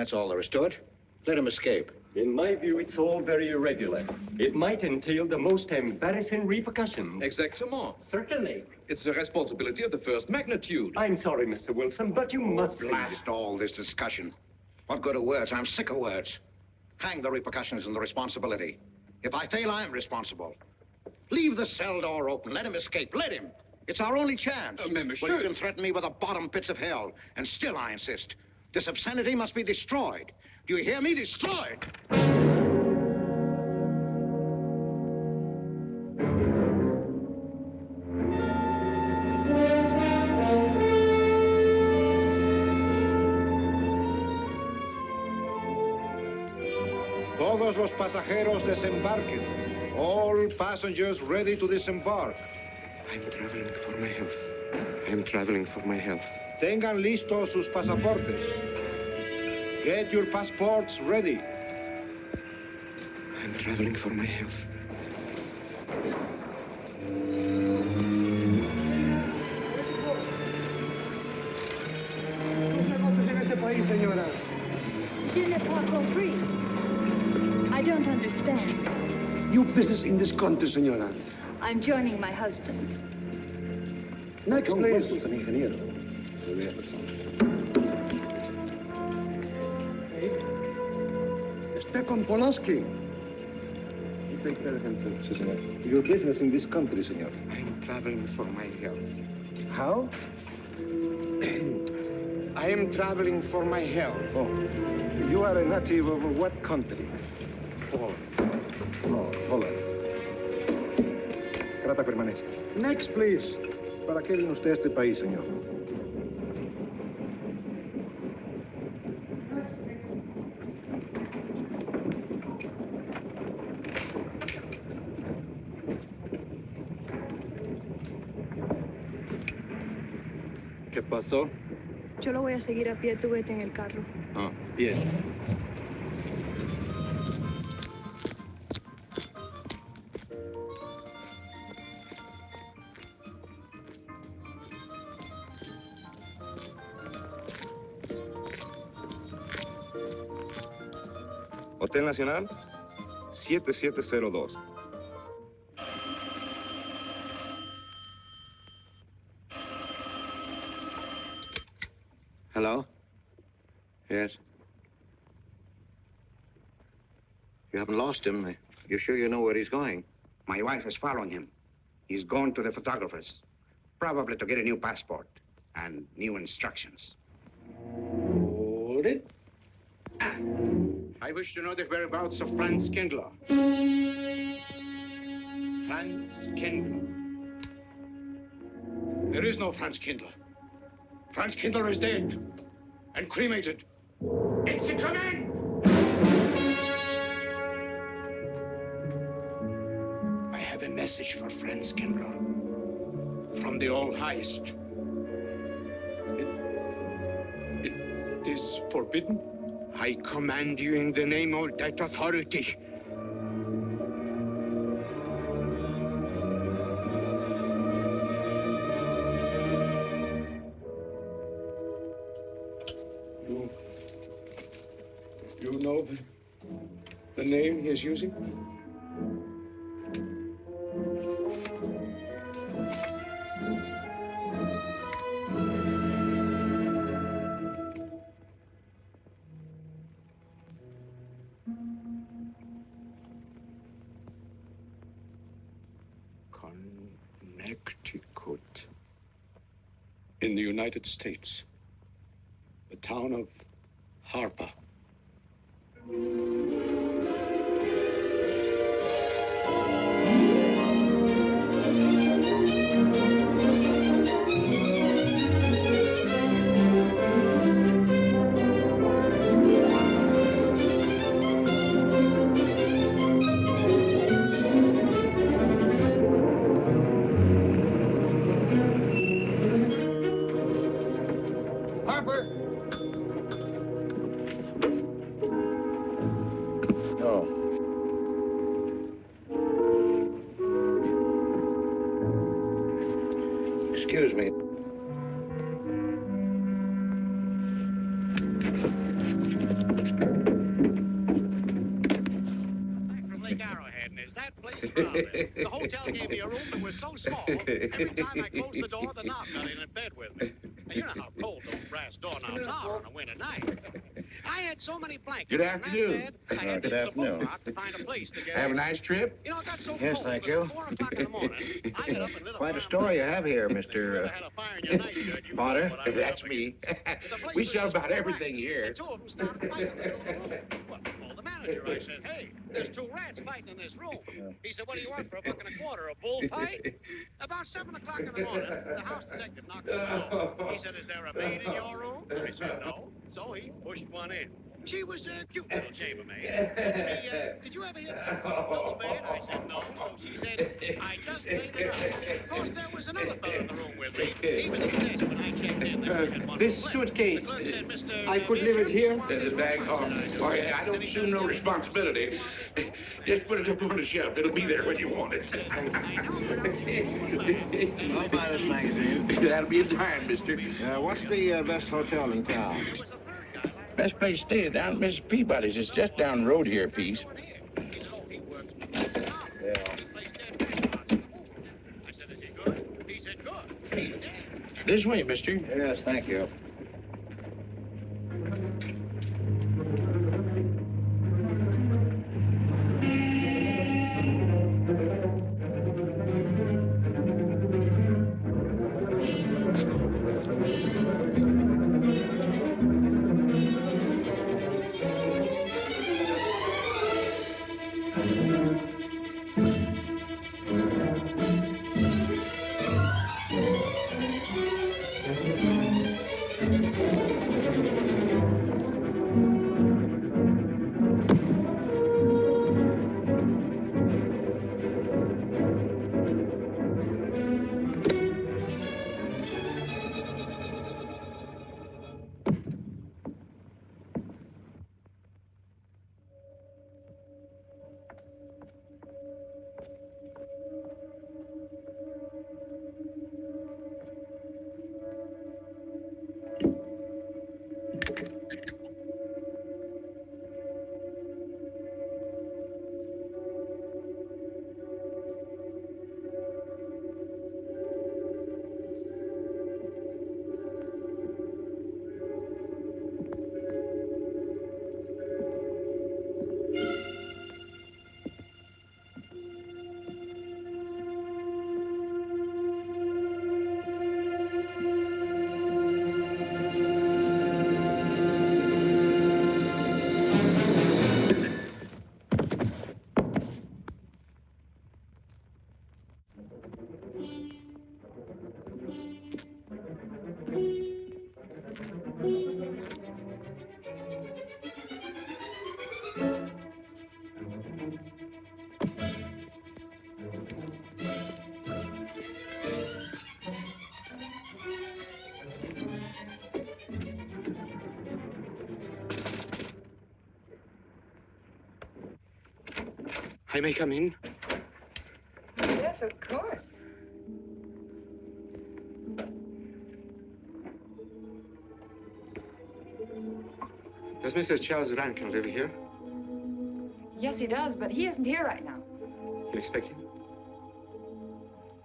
That's all there is to it. Let him escape. In my view, it's all very irregular. It might entail the most embarrassing repercussions. Exactement. Certainly. It's a responsibility of the first magnitude. I'm sorry, Mr. Wilson, but you must see. Blast all this discussion. What good are words? I'm sick of words. Hang the repercussions and the responsibility. If I fail, I'm responsible. Leave the cell door open. Let him escape. Let him. It's our only chance. Monsieur. Well, you can threaten me with the bottom pits of hell, and still I insist. This obscenity must be destroyed. Do you hear me? Destroyed! Todos los pasajeros desembarquen. All passengers ready to disembark. I'm traveling for my health. I'm traveling for my health. Tengan listos sus pasaportes. Get your passports ready. I'm traveling for my health. Je n'ai pas compris. I don't understand. Your business in this country, senora. I'm joining my husband. Next, please. Stefan Polaski. You take care of him too, senor. Your business in this country, senor. I'm traveling for my health. How? I am traveling for my health. Oh, you are a native of what country? Poland. No, Holland. Trata permanece. Next, please. ¿Para qué vino usted a este país, señor? ¿Qué pasó? Yo lo voy a seguir a pie, tú vete en el carro. Ah, bien. Hotel Nacional, 7702. Hello? Yes? You haven't lost him. You're sure you know where he's going? My wife is following him. He's gone to the photographer's, probably to get a new passport and new instructions. Hold it. I wish to know the whereabouts of Franz Kindler. Franz Kindler. There is no Franz Kindler. Franz Kindler is dead and cremated. It's a command! I have a message for Franz Kindler from the All-Highest. It is forbidden? I command you in the name of that authority. You know the name he is using? Connecticut. In the United States. The town of Harper. Harper! No. Excuse me. Lake Arrowhead, and is that place crowded? The hotel gave me a room that was so small, every time I closed the door, the knob got in bed with me. Now, you know how cold those brass doorknobs are on a winter night. I had so many blankets. Good afternoon. I had Good to use a afternoon. boat rock to find a place to get Have a in. nice trip? You know, it got so Yes, cold thank that you. at 4 o'clock in the morning, I got up and lit a Quite a fire story you in my have here, house. If you Mr. ever had a fire in your night, you Potter. know what I'm That's up me. against. The place We was sell just about full of everything rats, here. and 2 of them started fighting in the middle of the room. Well, I called the manager. I said, hey, there's 2 rats fighting in this room. He said, what do you want for $1.25? A bullfight? About 7 o'clock in the morning, the house detective knocked on the door. He said, is there a maid in your room? I said, no. So he pushed one in. She was a cute little chambermaid. Said to me, did you ever hear the double bed? I said, no. So she said, I just laid it out. Of course, there was another fellow in the room with me. He was at the desk when I checked in. There was one This left. suitcase, The clerk said, Mr. I could leave it here? This bag home. Why, I don't assume no responsibility. Just put it up on the shelf. It'll be there when you want it. I'll buy this magazine. That'll be a dime, mister. What's the best hotel in town? Best place to stay down at Mrs. Peabody's. It's just down the road here a piece. This way, mister. Yes, thank you. I may come in? Yes, of course. Does Mr. Charles Rankin live here? Yes, he does, but he isn't here right now. You expect him?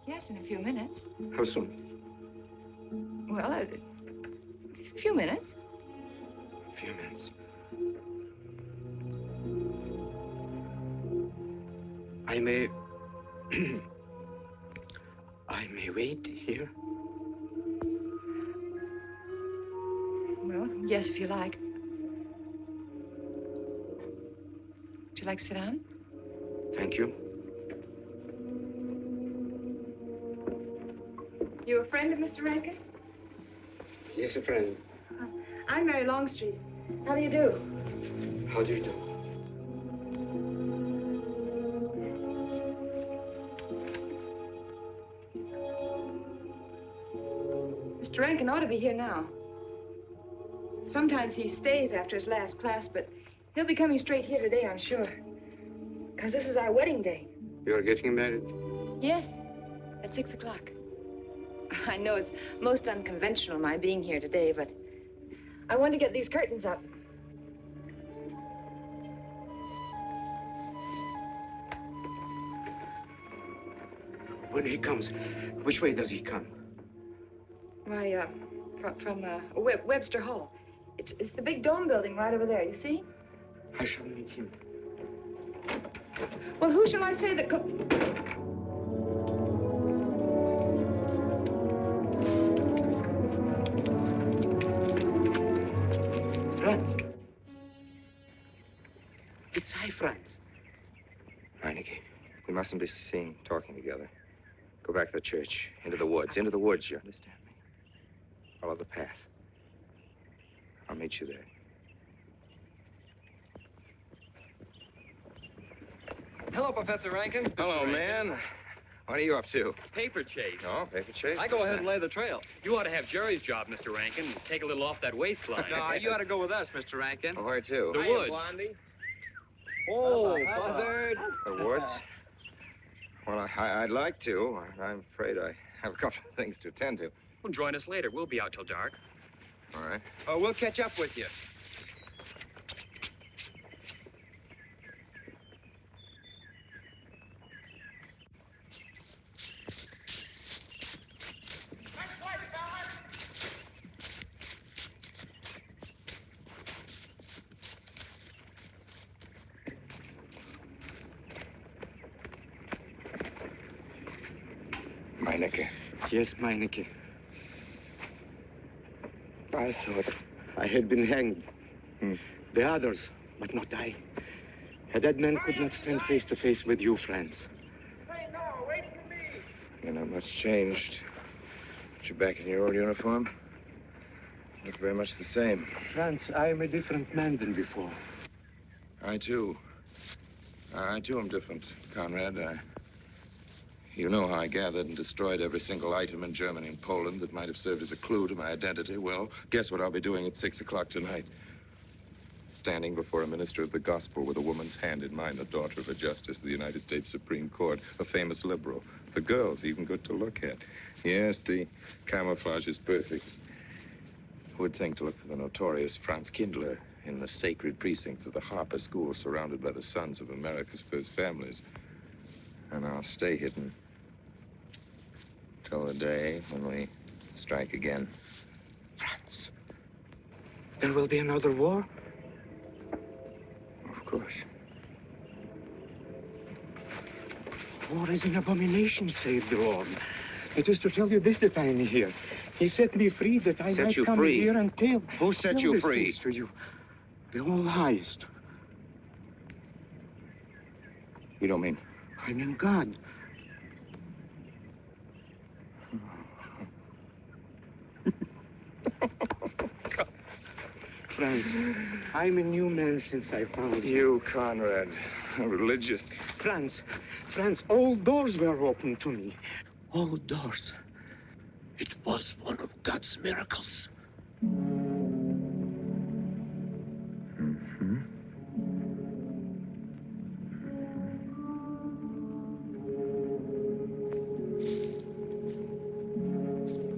Yes, in a few minutes. How soon? Well, a few minutes. A few minutes. I may... I may wait here? Well, yes, if you like. Would you like to sit down? Thank you. You a friend of Mr. Rankin's? Yes, a friend. I'm Mary Longstreet. How do you do? How do you do? Mr. Rankin ought to be here now. Sometimes he stays after his last class, but he'll be coming straight here today, I'm sure. Because this is our wedding day. You're getting married? Yes, at 6 o'clock. I know it's most unconventional, my being here today, but I want to get these curtains up. when he comes, which way does he come? Why, from Webster Hall. It's the big dome building right over there, you see? I shall meet him. Well, who shall I say that Franz. It's I, Franz. Meineke, we mustn't be seen talking together. Go back to the church, into the woods, you understand me? Follow the path. I'll meet you there. Hello, Professor Rankin. Hello, man. What are you up to? Paper chase. Oh, paper chase? I go ahead and lay the trail. You ought to have Jerry's job, Mr. Rankin. Take a little off that waistline. No, you ought to go with us, Mr. Rankin. Oh, where to? The woods. Blondie. Oh, buzzard. The woods? Well, I'd like to. I'm afraid I have a couple of things to attend to. Well, join us later. We'll be out till dark. All right. Oh, we'll catch up with you. Meineke. Yes, Meineke. I thought I had been hanged. The others, but not I. A dead man could not stand face to face with you, Franz. You're not much changed. But you're back in your old uniform. Look very much the same. Franz, I am a different man than before. I too am different, Conrad. You know how I gathered and destroyed every single item in Germany and Poland that might have served as a clue to my identity. Well, guess what I'll be doing at 6 o'clock tonight? Standing before a minister of the gospel with a woman's hand in mine, the daughter of a justice of the United States Supreme Court, a famous liberal. The girl's even good to look at. Yes, the camouflage is perfect. Who would think to look for the notorious Franz Kindler in the sacred precincts of the Harper School, surrounded by the sons of America's first families? And I'll stay hidden till the day when we strike again. Franz, there will be another war? Of course. War is an abomination, said the Lord. It is to tell you this that I am here. He set me free that I might come here and tell. Who set you free? To you. The All Highest. You don't mean? I mean God. Franz, I'm a new man since I found you. You, Conrad, religious. Franz, all doors were open to me. All doors. It was one of God's miracles.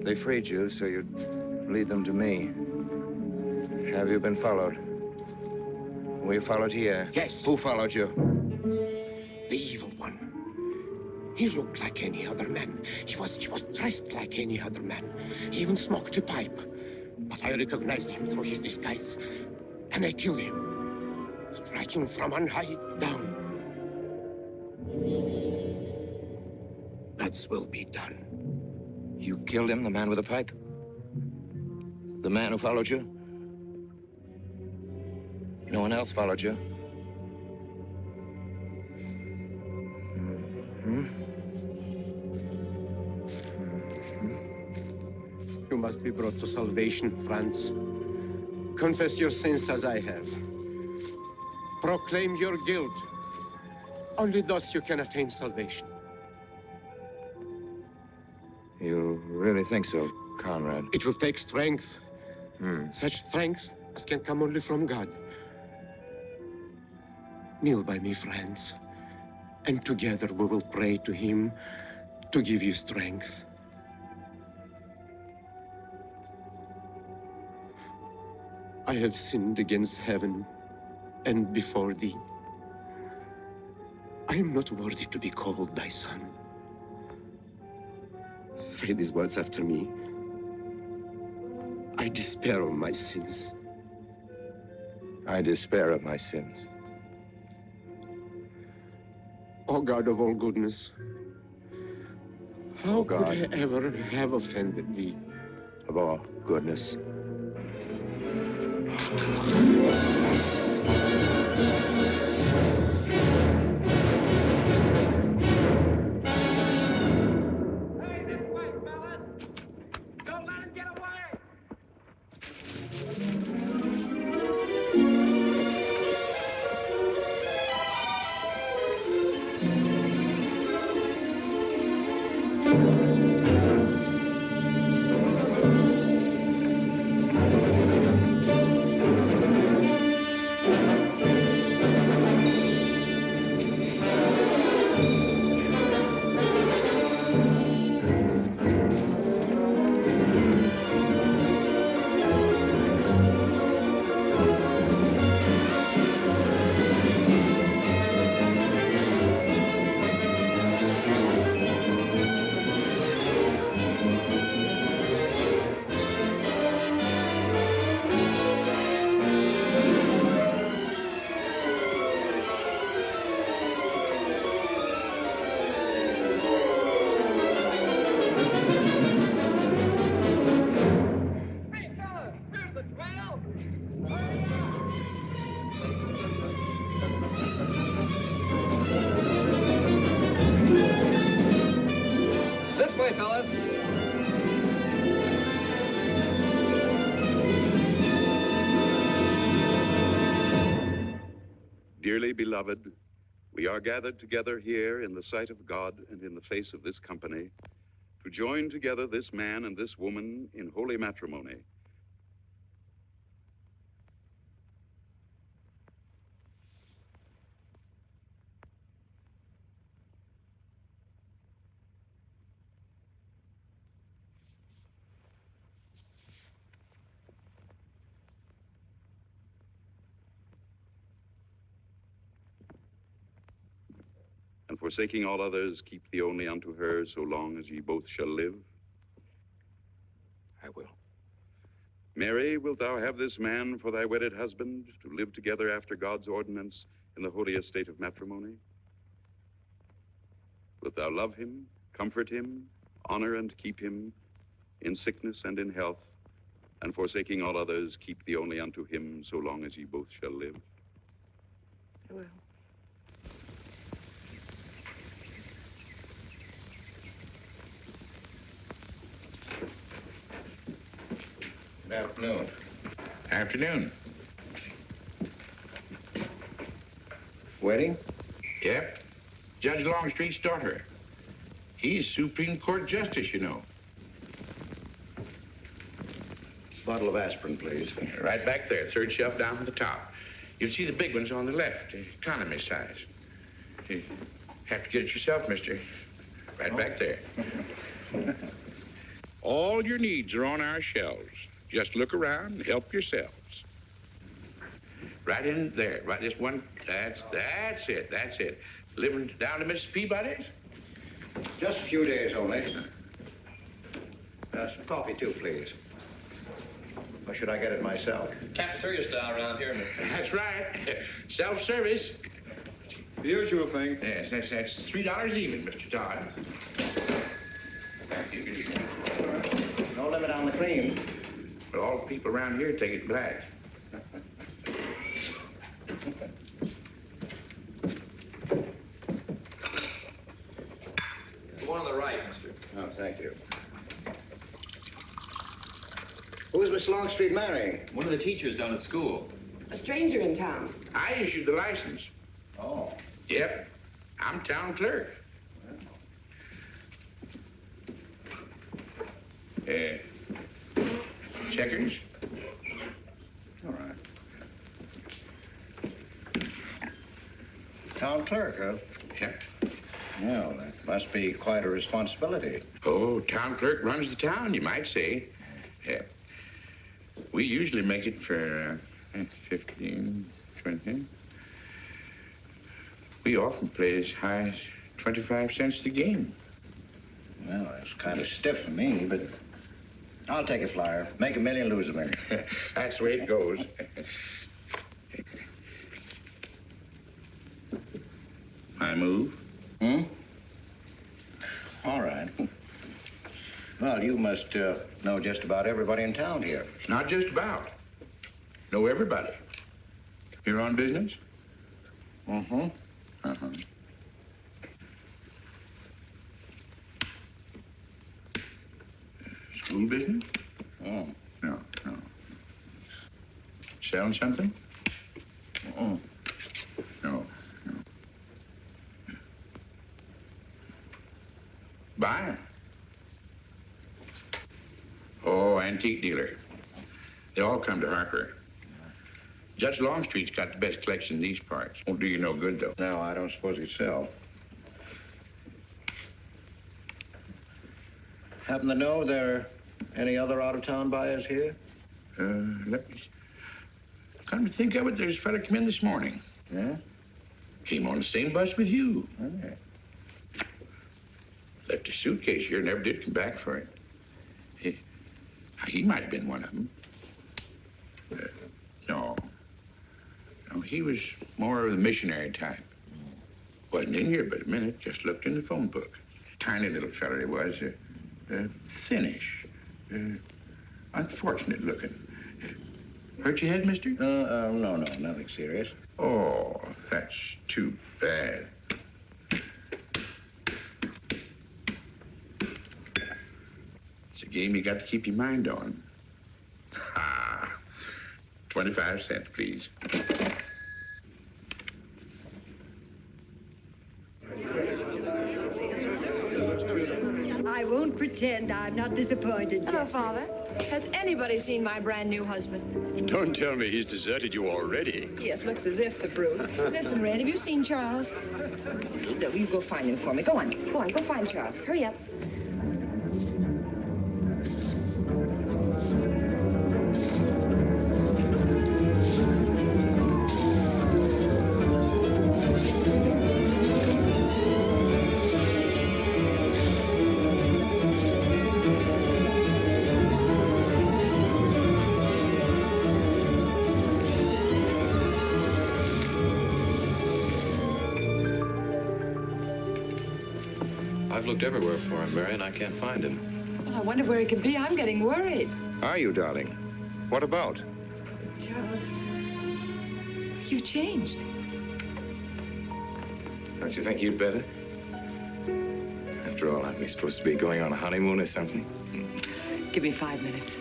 They freed you so you'd lead them to me. Have you been followed? Were you followed here? Yes. Who followed you? The evil one. He looked like any other man. He was dressed like any other man. He even smoked a pipe. But I recognized him through his disguise. And I killed him, striking from on high down. God's will be done. You killed him, the man with the pipe? The man who followed you? No one else followed you? You must be brought to salvation, Franz. Confess your sins as I have. Proclaim your guilt. Only thus you can attain salvation. You really think so, Conrad? It will take strength. Such strength as can come only from God. Kneel by me, Franz, and together we will pray to him to give you strength. I have sinned against heaven and before thee. I am not worthy to be called thy son. say these words after me. I despair of my sins. I despair of my sins. O God of all goodness, how could God. I ever have offended thee? Of all goodness. This way, fellas. Dearly beloved, we are gathered together here in the sight of God and in the face of this company to join together this man and this woman in holy matrimony. And forsaking all others, keep thee only unto her so long as ye both shall live. I will. Mary, wilt thou have this man for thy wedded husband, to live together after God's ordinance in the holy estate of matrimony? Wilt thou love him, comfort him, honor and keep him in sickness and in health, and forsaking all others, keep thee only unto him so long as ye both shall live? I will. Good afternoon. Afternoon. Wedding? Yep. Judge Longstreet's daughter. He's Supreme Court Justice, you know. Bottle of aspirin, please. Right back there, third shelf down from the top. You'll see the big ones on the left, economy size. You have to get it yourself, mister. Right back there. All your needs are on our shelves. Just look around and help yourselves. Right in there, right this one. That's it. Living down to Mrs. Peabody's? Just a few days only. Some coffee, too, please. Or should I get it myself? Cafeteria style around here, mister. That's right. Self-service. The usual thing. Yes, that's $3 even, Mr. Todd. No limit on the cream. But all the people around here take it black. The one on the right, mister. Oh, thank you. Who is Miss Longstreet marrying? One of the teachers down at school. A stranger in town. I issued the license. Oh. Yep. I'm town clerk. Checkers? All right. Town clerk, huh? Yep. Well, that must be quite a responsibility. Oh, town clerk runs the town, you might say. We usually make it for 15, 20. We often play as high as 25 cents the game. Well, it's kind of stiff for me, but I'll take a flyer. Make a million, lose a million. That's the way it goes. I move. Hmm? All right. Well, you must know just about everybody in town here. Not just about. Know everybody. Here on business? Mm-hmm. Uh-huh. School business? Oh. No. Selling something? Oh. No. Buying? Oh, antique dealer. They all come to Harper. Judge Longstreet's got the best collection in these parts. Won't do you no good, though. No, I don't suppose he'd sell. Happen to know there are any other out-of-town buyers here? Let me... Come to think of it, there's a fella come in this morning. Yeah? Came on the same bus with you. Okay. Left his suitcase here, never did come back for it. He might have been one of them. No, he was more of the missionary type. Wasn't in here but a minute, just looked in the phone book. Tiny little fella he was, thinnish, unfortunate looking. Hurt your head, mister? No, nothing serious. Oh, that's too bad. It's a game you got to keep your mind on. Ha! 25 cents, please. I won't pretend I'm not disappointed. Hello, Father. Has anybody seen my brand new husband? Don't tell me he's deserted you already. Yes, looks as if, the brute. Listen, Red, have you seen Charles? No, you go find him for me. Go on, go find Charles. Hurry up. I've looked everywhere for him, Mary, and I can't find him. Well, I wonder where he could be. I'm getting worried. Are you, darling? What about? Charles, you've changed. Don't you think you'd better? After all, aren't we supposed to be going on a honeymoon or something? Give me 5 minutes.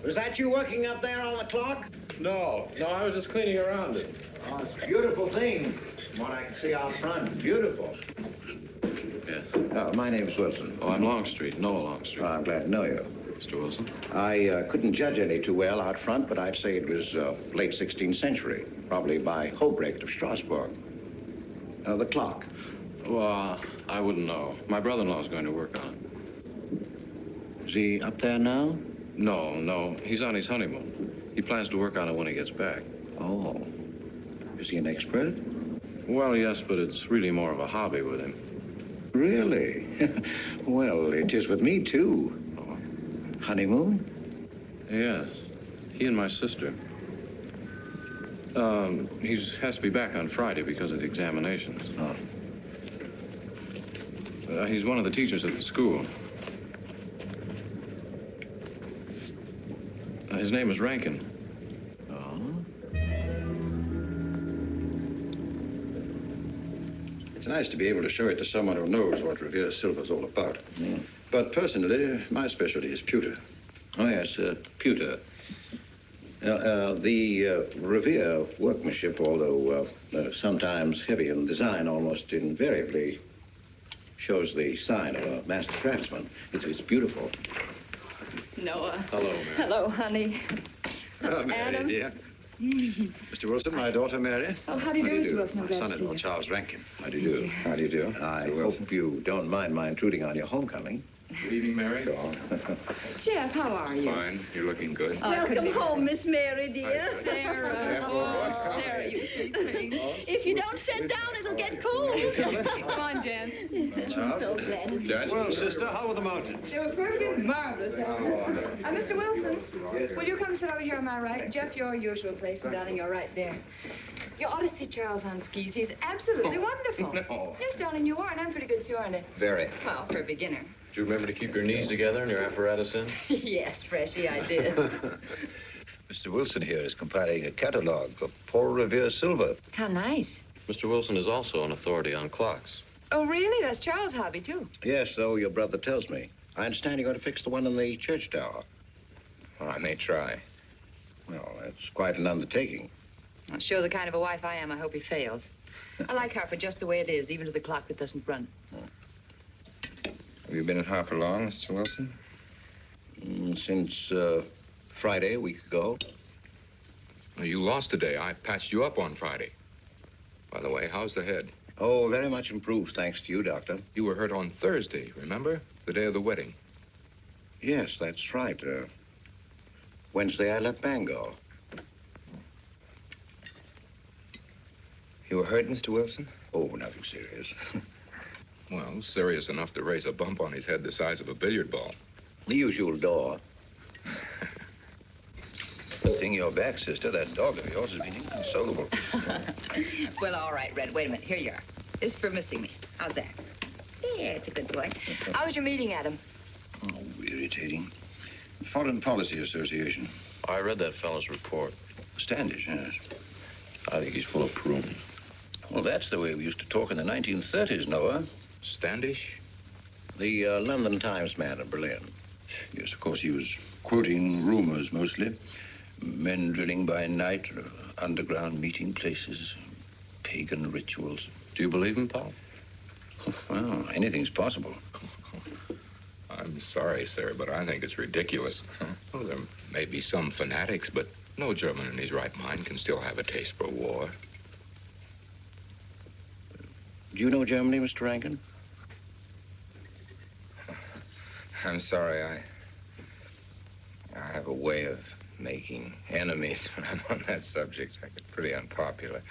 Was that you working up there on the clock? No, I was just cleaning around it. Oh, it's a beautiful thing. From what I can see out front, beautiful. Yes. My name's Wilson. Oh, I'm Longstreet, Noah Longstreet. Oh, I'm glad to know you. Mr. Wilson? I couldn't judge any too well out front, but I'd say it was late 16th century, probably by Hobrecht of Strasbourg. The clock. Well, I wouldn't know. My brother-in-law's going to work on it. Is he up there now? No. He's on his honeymoon. He plans to work on it when he gets back. Oh. Is he an expert? Well, yes, but it's really more of a hobby with him. Really? Well, it is with me, too. Oh, Honeymoon? Yes. He and my sister. He has to be back on Friday because of the examinations. Oh. He's one of the teachers at the school. His name is Rankin. It's nice to be able to show it to someone who knows what Revere Silver's all about. But personally, my specialty is pewter. Oh, yes, pewter. The Revere workmanship, although sometimes heavy in design, almost invariably shows the sign of a master craftsman. It's beautiful. Noah. Hello, Mary. Hello, honey. Hello, Mary, Adam. dear. Mr. Wilson, my daughter, Mary. Oh, how do you do, Mr. Wilson? I'm My glad to see son-in-law, you. Charles Rankin. How do Thank you do? you. How do you do? I hope you don't mind my intruding on your homecoming. Good evening, Mary. Jeff, how are you? Fine. You're looking good. Welcome home, Miss Mary, dear. Sarah. Oh, Sarah, you sweet thing. If you don't sit down, it'll get cold. Come on, Jan. I'm so glad. Judge? Well, sister, how were the mountains? They were perfectly marvelous. Mr. Wilson, will you come sit over here on my right? Jeff, your usual place, and darling, you're right there. You ought to see Charles on skis. He's absolutely wonderful. No. Yes, darling, you are, and I'm pretty good too, aren't I? Very. Well, for a beginner. Do you remember to keep your knees together and your apparatus in? Yes, Freshy, I did. Mr. Wilson here is compiling a catalog of Paul Revere silver. How nice. Mr. Wilson is also an authority on clocks. Oh, really? That's Charles' hobby, too. Yes, so your brother tells me. I understand you're going to fix the one in the church tower. Well, I may try. Well, that's quite an undertaking. Well, sure, the kind of a wife I am, I hope he fails. I like Harper just the way it is, even to the clock that doesn't run. Have you been at Harper long, Mr. Wilson? Since Friday, a week ago. Well, you lost today. I patched you up on Friday. By the way, how's the head? Oh, very much improved, thanks to you, Doctor. You were hurt on Thursday, remember? The day of the wedding. Yes, that's right. Wednesday, I left Bangor. You were hurt, Mr. Wilson? Oh, nothing serious. Well, serious enough to raise a bump on his head the size of a billiard ball. The usual door. Good thing you're back, sister. That dog of yours has been inconsolable. Well, all right, Red. Wait a minute. Here you are. This is for missing me. How's that? Yeah, it's a good boy. How was your meeting, Adam? Oh, irritating. Foreign Policy Association. I read that fellow's report. Standish, yes. I think he's full of prunes. Well, that's the way we used to talk in the 1930s, Noah. Standish? The London Times man of Berlin. Yes, of course, he was quoting rumors mostly. Men drilling by night, underground meeting places, pagan rituals. Do you believe him, Paul? Well, anything's possible. I'm sorry, sir, but I think it's ridiculous. Well, there may be some fanatics, but no German in his right mind can still have a taste for war. Do you know Germany, Mr. Rankin? I'm sorry, I have a way of making enemies when I'm on that subject. I get pretty unpopular.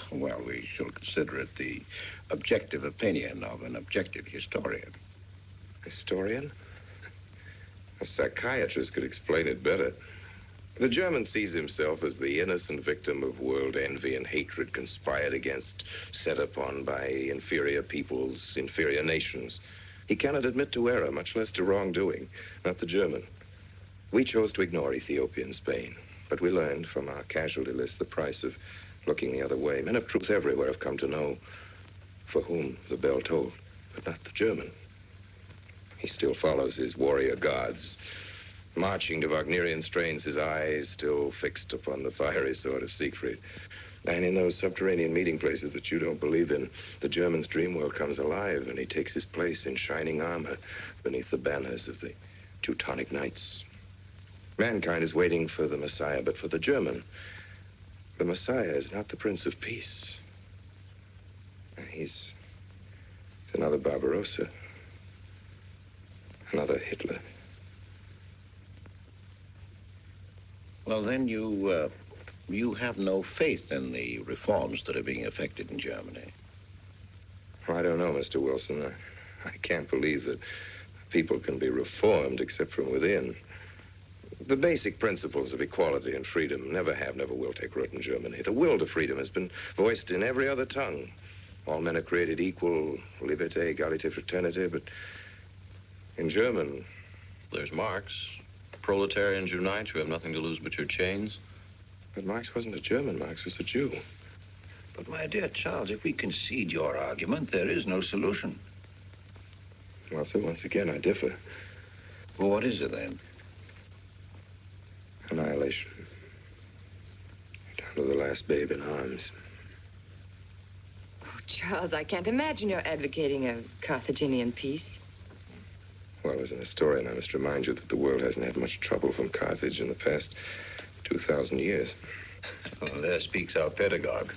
Well, we shall consider it the objective opinion of an objective historian. Historian? A psychiatrist could explain it better. The German sees himself as the innocent victim of world envy and hatred conspired against, set upon by inferior peoples, inferior nations. He cannot admit to error, much less to wrongdoing. Not the German. We chose to ignore Ethiopia and Spain, but we learned from our casualty list the price of looking the other way. Men of truth everywhere have come to know for whom the bell tolled, but not the German. He still follows his warrior gods, marching to Wagnerian strains, his eyes still fixed upon the fiery sword of Siegfried. And in those subterranean meeting places that you don't believe in, the German's dream world comes alive, and he takes his place in shining armor beneath the banners of the Teutonic Knights. Mankind is waiting for the Messiah, but for the German, the Messiah is not the Prince of Peace. He's another Barbarossa, another Hitler. Well, then you have no faith in the reforms that are being effected in Germany. I don't know, Mr. Wilson. I can't believe that people can be reformed except from within. The basic principles of equality and freedom never have, never will take root in Germany. The will to freedom has been voiced in every other tongue. All men are created equal, liberté, égalité, fraternité, but in German... There's Marx. Proletarians unite, you have nothing to lose but your chains. But Marx wasn't a German, Marx was a Jew. But, my dear Charles, if we concede your argument, there is no solution. Well, sir, once again, I differ. Well, what is it, then? Annihilation. Down to the last babe in arms. Oh, Charles, I can't imagine you're advocating a Carthaginian peace. Well, as an historian, I must remind you that the world hasn't had much trouble from Carthage in the past 2,000 years. Well, there speaks our pedagogue.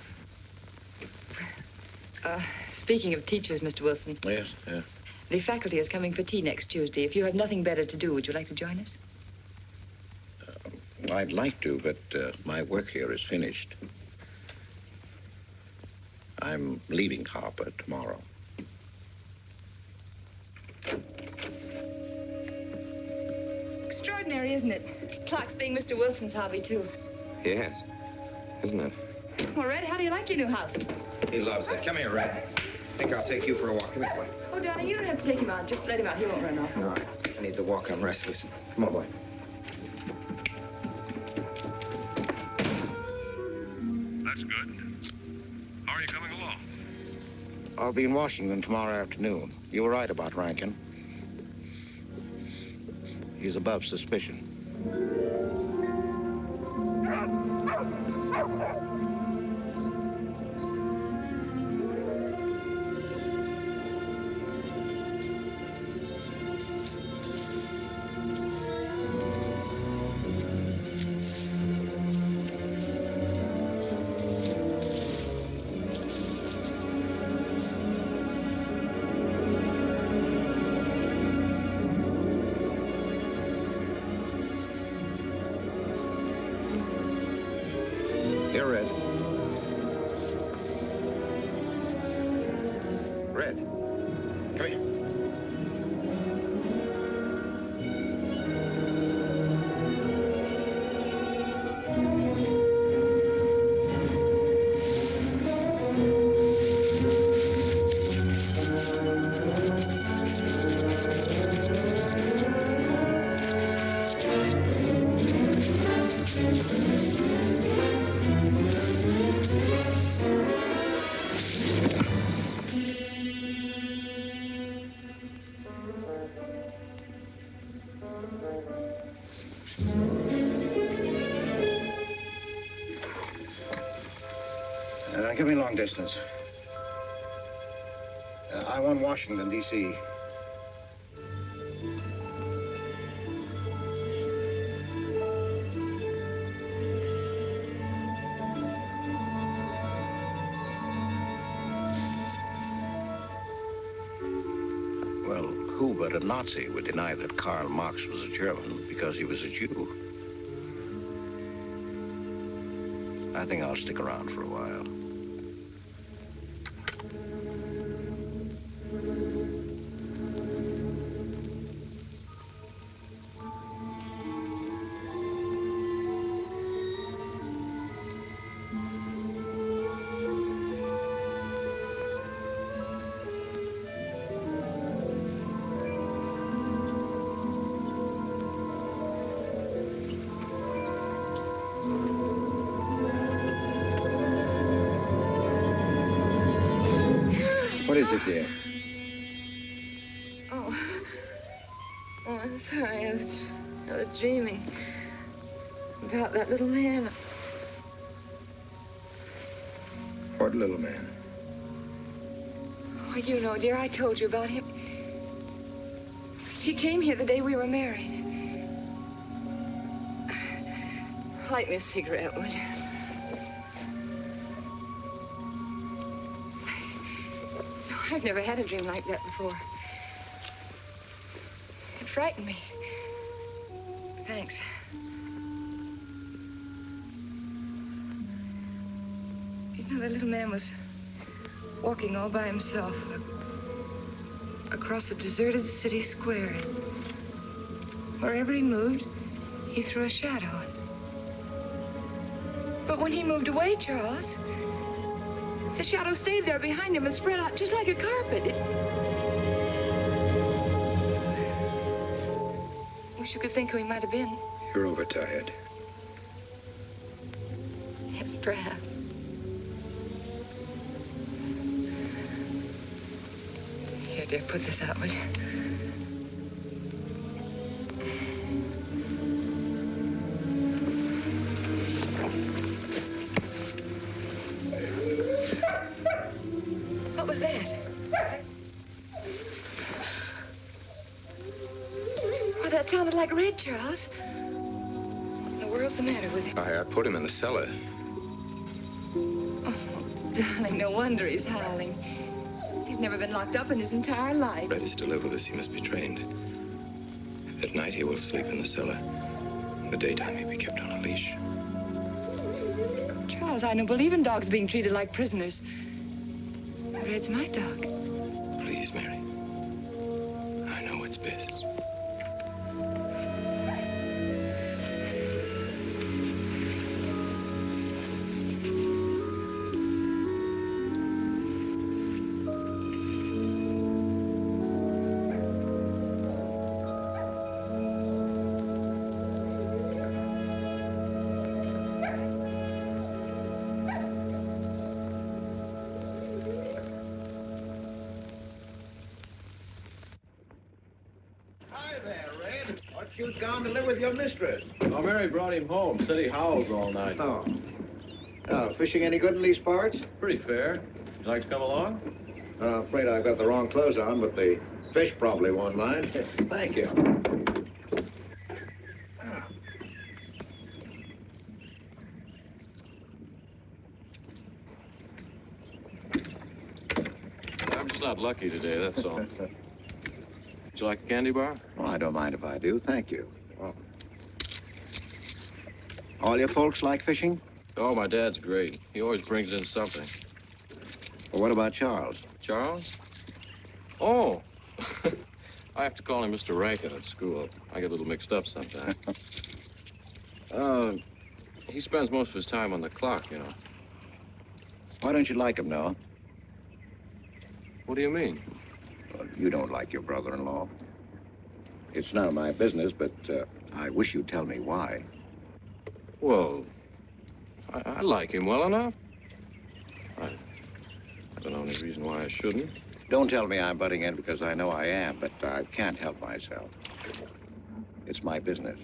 Speaking of teachers, Mr. Wilson. Yes, yeah. The faculty is coming for tea next Tuesday. If you have nothing better to do, would you like to join us? I'd like to, but my work here is finished. I'm leaving Harper tomorrow. Extraordinary, isn't it? Clocks being Mr. Wilson's hobby, too. Yes, isn't it? Well, Red, how do you like your new house? He loves it. Come here, Red. I think I'll take you for a walk. Come this way. Oh, darling, you don't have to take him out. Just let him out. He won't run off. All right. I need the walk. I'm restless. Come on, boy. That's good. How are you coming along? I'll be in Washington tomorrow afternoon. You were right about Rankin. He's above suspicion. Here, Red. Red. Come here. Give me long distance. I want Washington, D.C. Well, who but a Nazi would deny that Karl Marx was a German because he was a Jew? I think I'll stick around for a while. What is it, dear? Oh, I'm sorry. I was dreaming about that little man. What little man? Oh, you know, dear, I told you about him. He came here the day we were married. Light me a cigarette, will you? No, I've never had a dream like that before. It frightened me. Thanks. You know, the little man was walking all by himself across a deserted city square. Wherever he moved, he threw a shadow. But when he moved away, Charles, the shadow stayed there behind him and spread out just like a carpet. Wish you could think who he might have been. You're overtired. Yes, perhaps. Here, dear, put this out, will you? What was that? Oh, that sounded like Red, Charles. What in the world's the matter with him? I put him in the cellar. Oh, darling, no wonder he's howling. He's never been locked up in his entire life. Red is to live with us. He must be trained. At night, he will sleep in the cellar. In the daytime, he'll be kept on a leash. Charles, I don't believe in dogs being treated like prisoners. Red's my dog. Please, Mary. I know what's best. You'd gone to live with your mistress. Oh, Mary brought him home. Said he howls all night. Oh. Oh, fishing any good in these parts? Pretty fair. You like to come along? I'm afraid I've got the wrong clothes on, but the fish probably won't mind. Thank you. I'm just not lucky today, that's all. Would you like a candy bar? Oh, I don't mind if I do. Thank you. Oh. All your folks like fishing? Oh, my dad's great. He always brings in something. Well, what about Charles? Charles? Oh. I have to call him Mr. Rankin at school. I get a little mixed up sometimes. He spends most of his time on the clock, you know. Why don't you like him, Noah? What do you mean? Well, you don't like your brother-in-law. It's none of my business, but I wish you'd tell me why. Well, I like him well enough. I don't know any reason why I shouldn't. Don't tell me I'm butting in because I know I am, but I can't help myself. It's my business.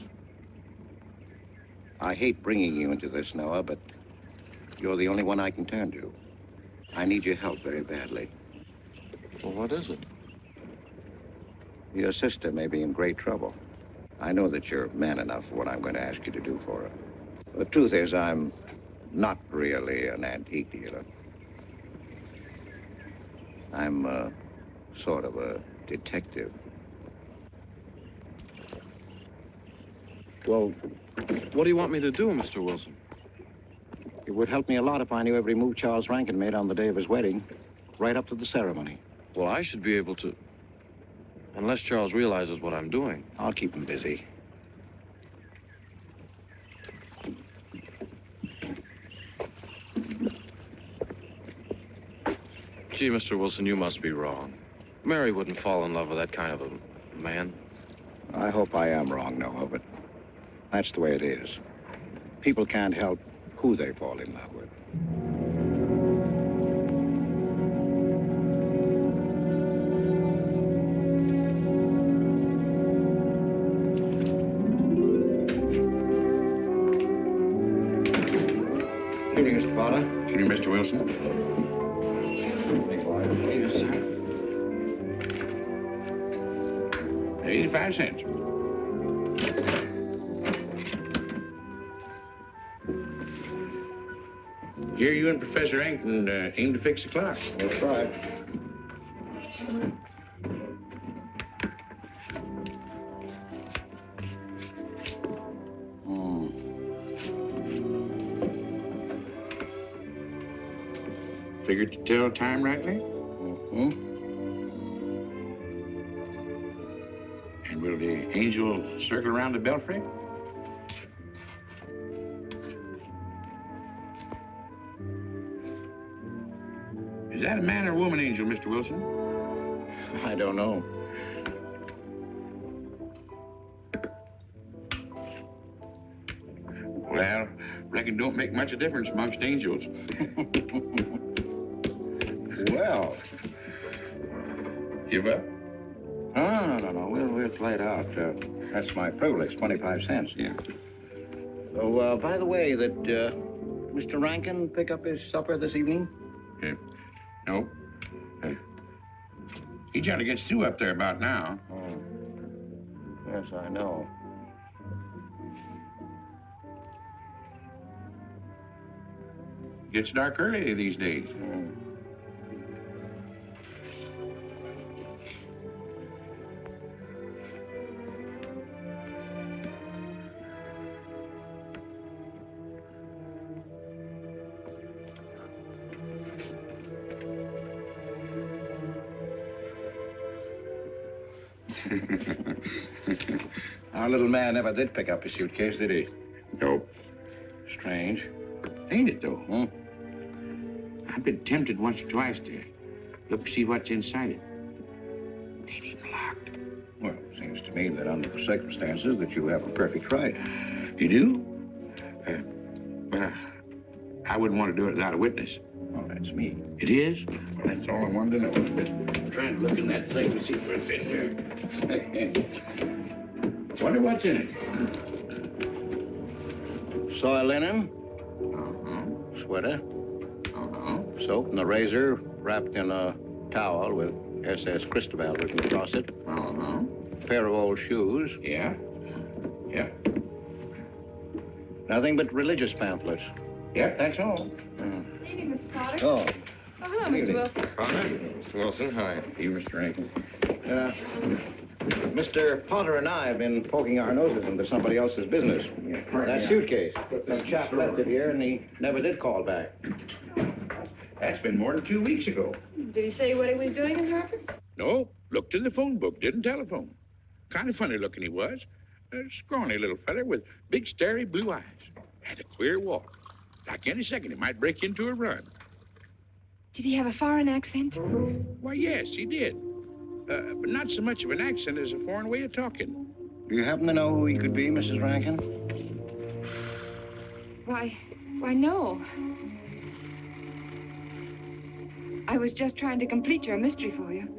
I hate bringing you into this, Noah, but you're the only one I can turn to. I need your help very badly. Well, what is it? Your sister may be in great trouble. I know that you're man enough for what I'm going to ask you to do for her. The truth is, I'm not really an antique dealer. I'm sort of a detective. Well, what do you want me to do, Mr. Wilson? It would help me a lot if I knew every move Charles Rankin made on the day of his wedding, right up to the ceremony. Well, I should be able to, unless Charles realizes what I'm doing. I'll keep him busy. Gee, Mr. Wilson, you must be wrong. Mary wouldn't fall in love with that kind of a man. I hope I am wrong, Noah, but that's the way it is. People can't help who they fall in love with. Evening, Mr. Fowler. Evening, Mr. Wilson. Yes, sir. 85 cents. Here you and Professor Rankin aim to fix the clock. That's right. Figured to tell time rightly? Mm-hmm. And will the angel circle around the belfry? Is that a man or a woman angel, Mr. Wilson? I don't know. Well, reckon don't make much of difference amongst angels. Well. Give up? No. We'll play it out. That's my privilege, 25 cents. Yeah. Oh, by the way, did Mr. Rankin pick up his supper this evening? Yeah. No. He generally gets through up there about now. Oh. Yes, I know. Gets dark early these days. Our little man never did pick up his suitcase, did he? Nope. Strange. Ain't it, though? I've been tempted once or twice to look to see what's inside it. Ain't even locked. Well, it seems to me that under the circumstances that you have a perfect right. You do? Well, I wouldn't want to do it without a witness. Oh, that's me. It is? Well, that's all I wanted to know. I'm trying to look in that thing to see what's in here. Wonder what's in it. Soil linen. Uh-huh. Sweater. Uh-huh. Soap and a razor wrapped in a towel with SS Cristobal written across it. Uh-huh. A pair of old shoes. Yeah. Yeah. Nothing but religious pamphlets. Yep, that's all. Evening, Mr. Potter. Oh. Oh, hello, Mr. Wilson. Potter? Mr. Wilson, hi. You, Mr. Rankin. Mr. Potter and I have been poking our noses into somebody else's business. That suitcase. Some chap left it here, and he never did call back. That's been more than 2 weeks ago. Did he say what he was doing in Hartford? No, looked in the phone book, didn't telephone. Kind of funny looking he was. A scrawny little feller with big, starry blue eyes. Had a queer walk. Like any second, he might break into a run. Did he have a foreign accent? Why, yes, he did. But not so much of an accent as a foreign way of talking. Do you happen to know who he could be, Mrs. Rankin? Why, no. I was just trying to complete your mystery for you.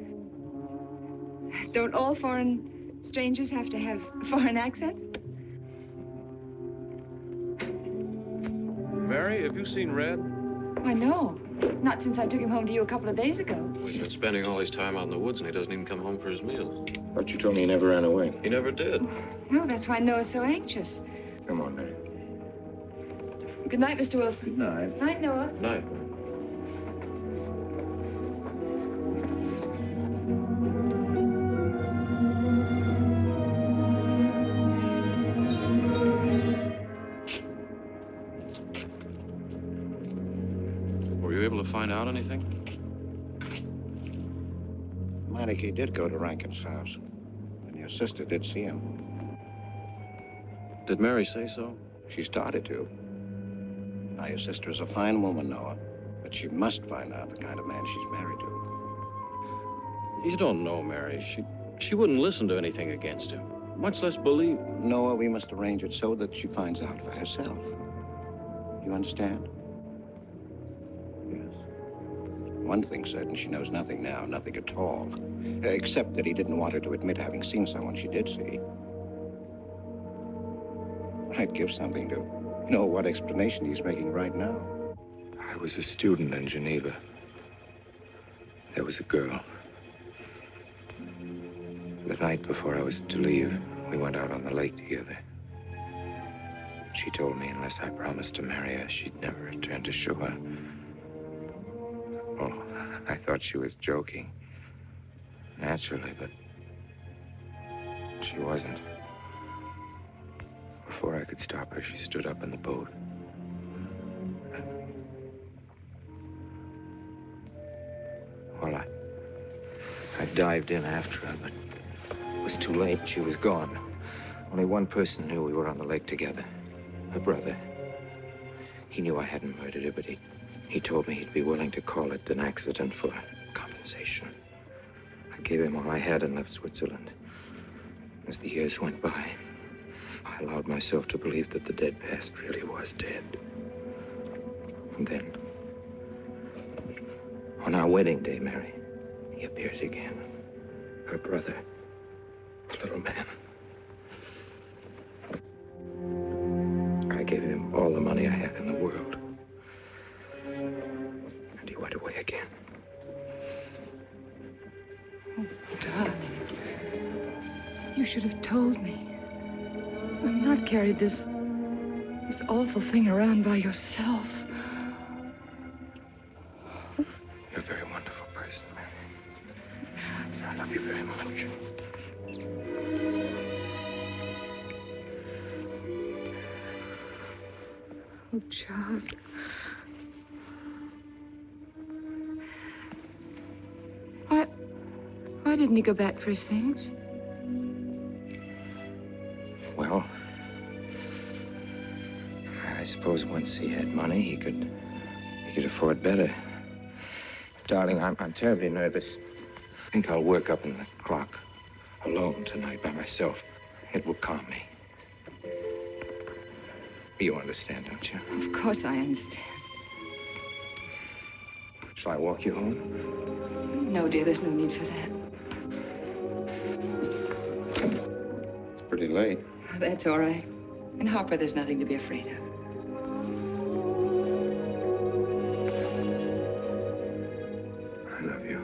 Don't all foreign strangers have to have foreign accents? Mary, have you seen Red? Why, no. Not since I took him home to you a couple of days ago. He's been spending all his time out in the woods, and he doesn't even come home for his meals. But you told me he never ran away. He never did. No, that's why Noah's so anxious. Come on, Mary. Good night, Mr. Wilson. Good night. Night, Noah. Night. Were you able to find out anything? Meineke did go to Rankin's house, and your sister did see him. Did Mary say so? She started to. Now, your sister is a fine woman, Noah, but she must find out the kind of man she's married to. You don't know, Mary. She wouldn't listen to anything against him, much less believe. Noah, we must arrange it so that she finds out for herself. You understand? Yes. One thing certain, she knows nothing now, nothing at all. Except that he didn't want her to admit having seen someone she did see. I'd give something to know what explanation he's making right now. I was a student in Geneva. There was a girl. The night before I was to leave, we went out on the lake together. She told me unless I promised to marry her, she'd never return to shore. Oh, I thought she was joking. Naturally, but she wasn't. Before I could stop her, she stood up in the boat. Well, I dived in after her, but was too late. She was gone. Only one person knew we were on the lake together. Her brother. He knew I hadn't murdered her, but he told me he'd be willing to call it an accident for compensation. I gave him all I had and left Switzerland. As the years went by, I allowed myself to believe that the dead past really was dead. And then, on our wedding day, Mary, he appeared again. Her brother, the little man. I gave him all the money I had in the world. And he went away again. Oh, darling. You should have told me. And not carried this awful thing around by yourself. You're a very wonderful person, Mary. I love you very much. Oh, Charles. Why didn't he go back for his things? Well, I suppose once he had money, he could afford better. Darling, I'm terribly nervous. I think I'll work up in the clock alone tonight by myself. It will calm me. You understand, don't you? Of course I understand. Shall I walk you home? No, dear, there's no need for that. It's pretty late. Oh, that's all right. In Harper, there's nothing to be afraid of. I love you.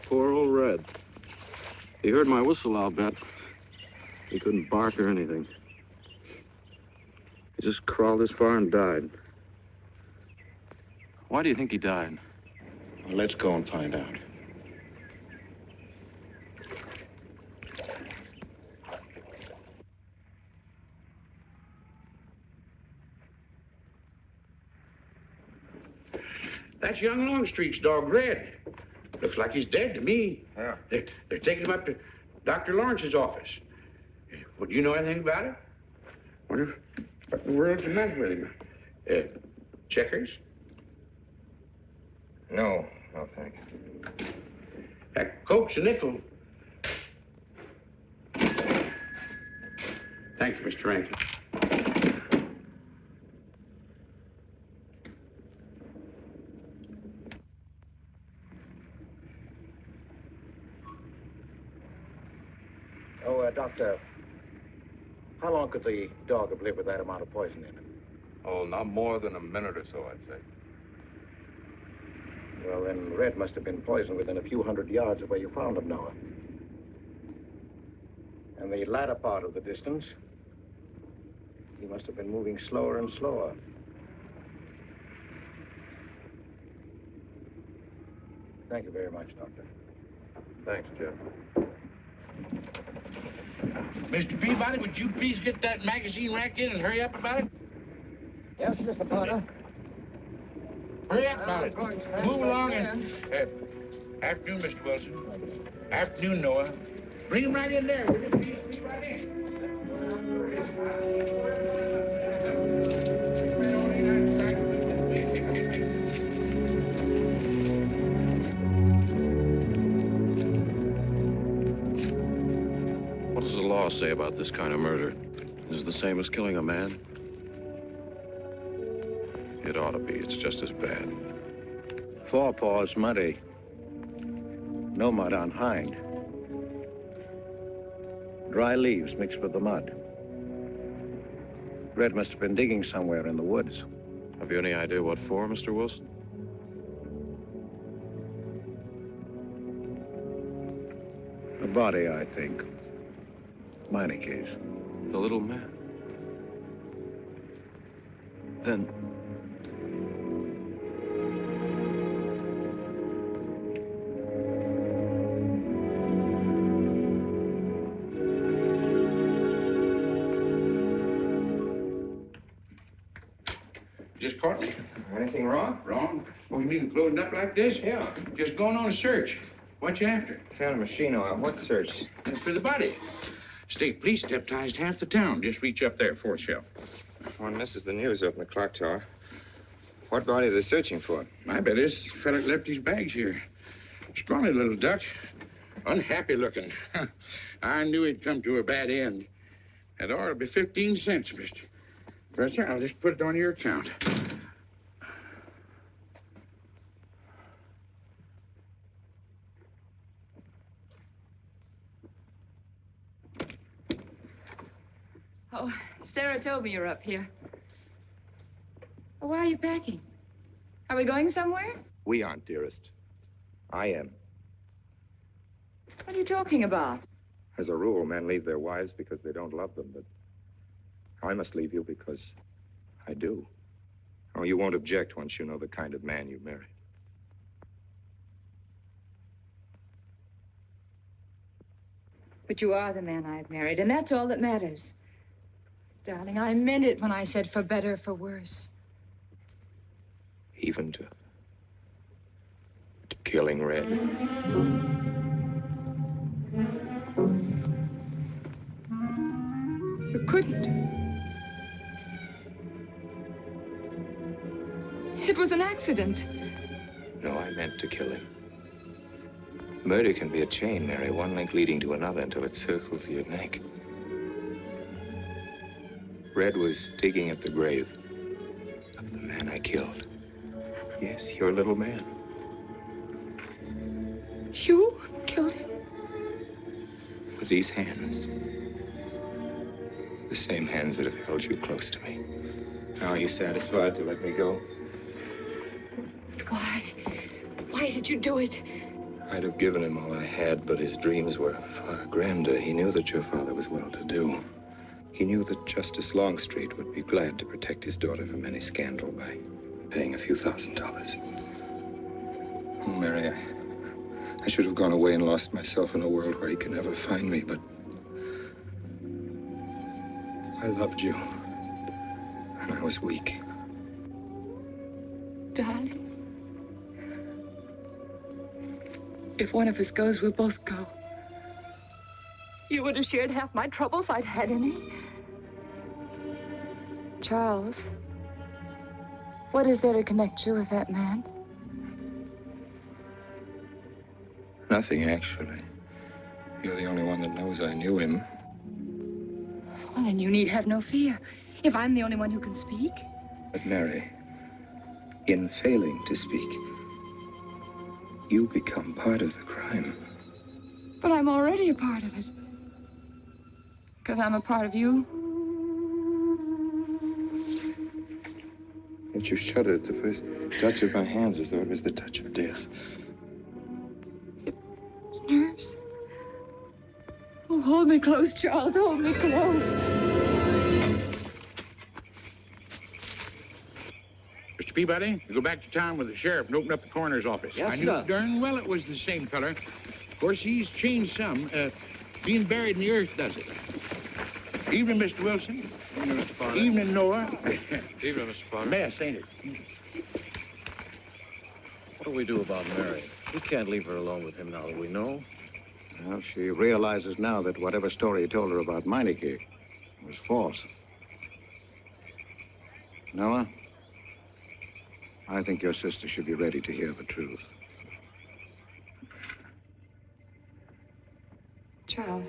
Poor old Red. He heard my whistle, I'll bet. He couldn't bark or anything. He just crawled this far and died. Why do you think he died? Well, let's go and find out. That's young Longstreet's dog, Red. Looks like he's dead to me. Yeah. They're taking him up to Dr. Lawrence's office. Would you know anything about it? Wonder what in the world's the matter with him? Checkers? No, thank you. Coke's a nickel. Thank you, Mr. Rankin. Doctor, how long could the dog have lived with that amount of poison in it? Oh, not more than a minute or so, I'd say. Well, then Red must have been poisoned within a few hundred yards of where you found him, Noah. And the latter part of the distance, he must have been moving slower and slower. Thank you very much, Doctor. Thanks, Jeff. Mr. Peabody, would you please get that magazine rack in and hurry up about it? Yes, Mr. Potter. Hurry up about it. Move along and... afternoon, Mr. Wilson. Afternoon, Noah. Bring him right in there. Will you please right in? What does the law say about this kind of murder? Is it the same as killing a man? It ought to be. It's just as bad. Forepaws muddy. No mud on hind. Dry leaves mixed with the mud. Red must have been digging somewhere in the woods. Have you any idea what for, Mr. Wilson? A body, I think. Mining case. The little man. Then... just caught me. Anything wrong? Wrong? Oh, you mean closing up like this? Yeah. Just going on a search. What you after? Found a machine oil. What search? For the body. State police deputized half the town. Just reach up there, fourth shelf. One misses the news up in the clock tower. What body are they searching for? I bet this fella left his bags here. Scrawny little duck. Unhappy looking. I knew he'd come to a bad end. That oil'll be 15 cents, mister. Professor, I'll just put it on your account. Oh, Sarah told me you're up here. Why are you packing? Are we going somewhere? We aren't, dearest. I am. What are you talking about? As a rule, men leave their wives because they don't love them, but I must leave you because I do. Oh, you won't object once you know the kind of man you married. But you are the man I've married, and that's all that matters. Darling, I meant it when I said for better, for worse. Even to killing Red. You couldn't. It was an accident. No, I meant to kill him. Murder can be a chain, Mary, one link leading to another until it circles your neck. Red was digging at the grave of the man I killed. Yes, your little man. You killed him? With these hands. The same hands that have held you close to me. Now, are you satisfied to let me go? Why? Why did you do it? I'd have given him all I had, but his dreams were far grander. He knew that your father was well-to-do. He knew that Justice Longstreet would be glad to protect his daughter from any scandal by paying a few $1,000s. Oh, Mary, I should have gone away and lost myself in a world where he could never find me, but I loved you, and I was weak. Darling, if one of us goes, we'll both go. You would have shared half my trouble if I'd had any. Charles, what is there to connect you with that man? Nothing, actually. You're the only one that knows I knew him. Well, then you need have no fear. If I'm the only one who can speak. But Mary, in failing to speak, you become part of the crime. But I'm already a part of it. Because I'm a part of you. And you shuddered at the first touch of my hands as though it was the touch of death. It's nerves. Oh, hold me close, Charles. Hold me close. Mr. Peabody, you go back to town with the sheriff and open up the coroner's office. Yes, I knew sir. darn well it was the same feller. Of course, he's changed some. Being buried in the earth does it. Evening, Mr. Wilson. Evening, Mr. Potter. Evening, Noah. Evening, Mr. Potter. Mess, ain't it? What do we do about Mary? We can't leave her alone with him now that we know. Well, she realizes now that whatever story he told her about Meineke was false. Noah, I think your sister should be ready to hear the truth. Charles.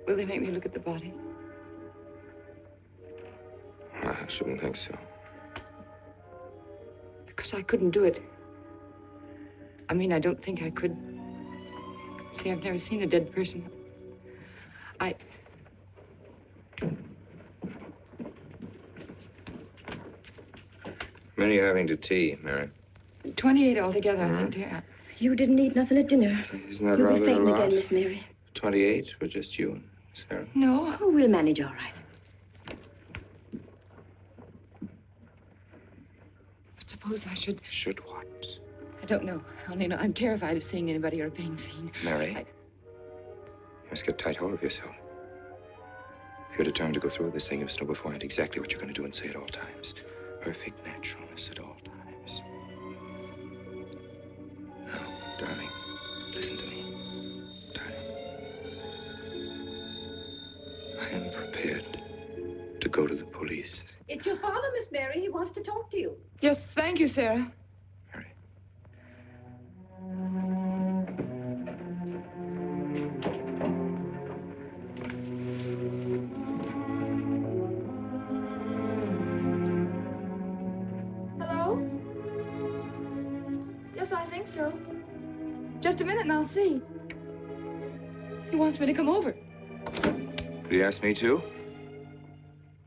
Will they make me look at the body? I shouldn't think so. Because I couldn't do it. I mean, I don't think I could. See, I've never seen a dead person. Many are having to tea, Mary. 28 altogether, I think, dear. You didn't eat nothing at dinner. Isn't that You'll rather be a fainting lot? again, Miss Mary. 28 for just you and Sarah? No. Oh, we'll manage all right. But suppose I should... Should what? I don't know. I only know I'm terrified of seeing anybody or being seen. Mary, you must get tight hold of yourself. If you're determined to go through with this thing, you must know beforehand exactly what you're going to do and say at all times. Perfect naturalness at all times. Now, darling, listen to me. Darling. I am prepared to go to the police. It's your father, Miss Mary. He wants to talk to you. Yes, thank you, Sarah. Hello? Yes, I think so. Just a minute and I'll see. He wants me to come over. Did he ask me to?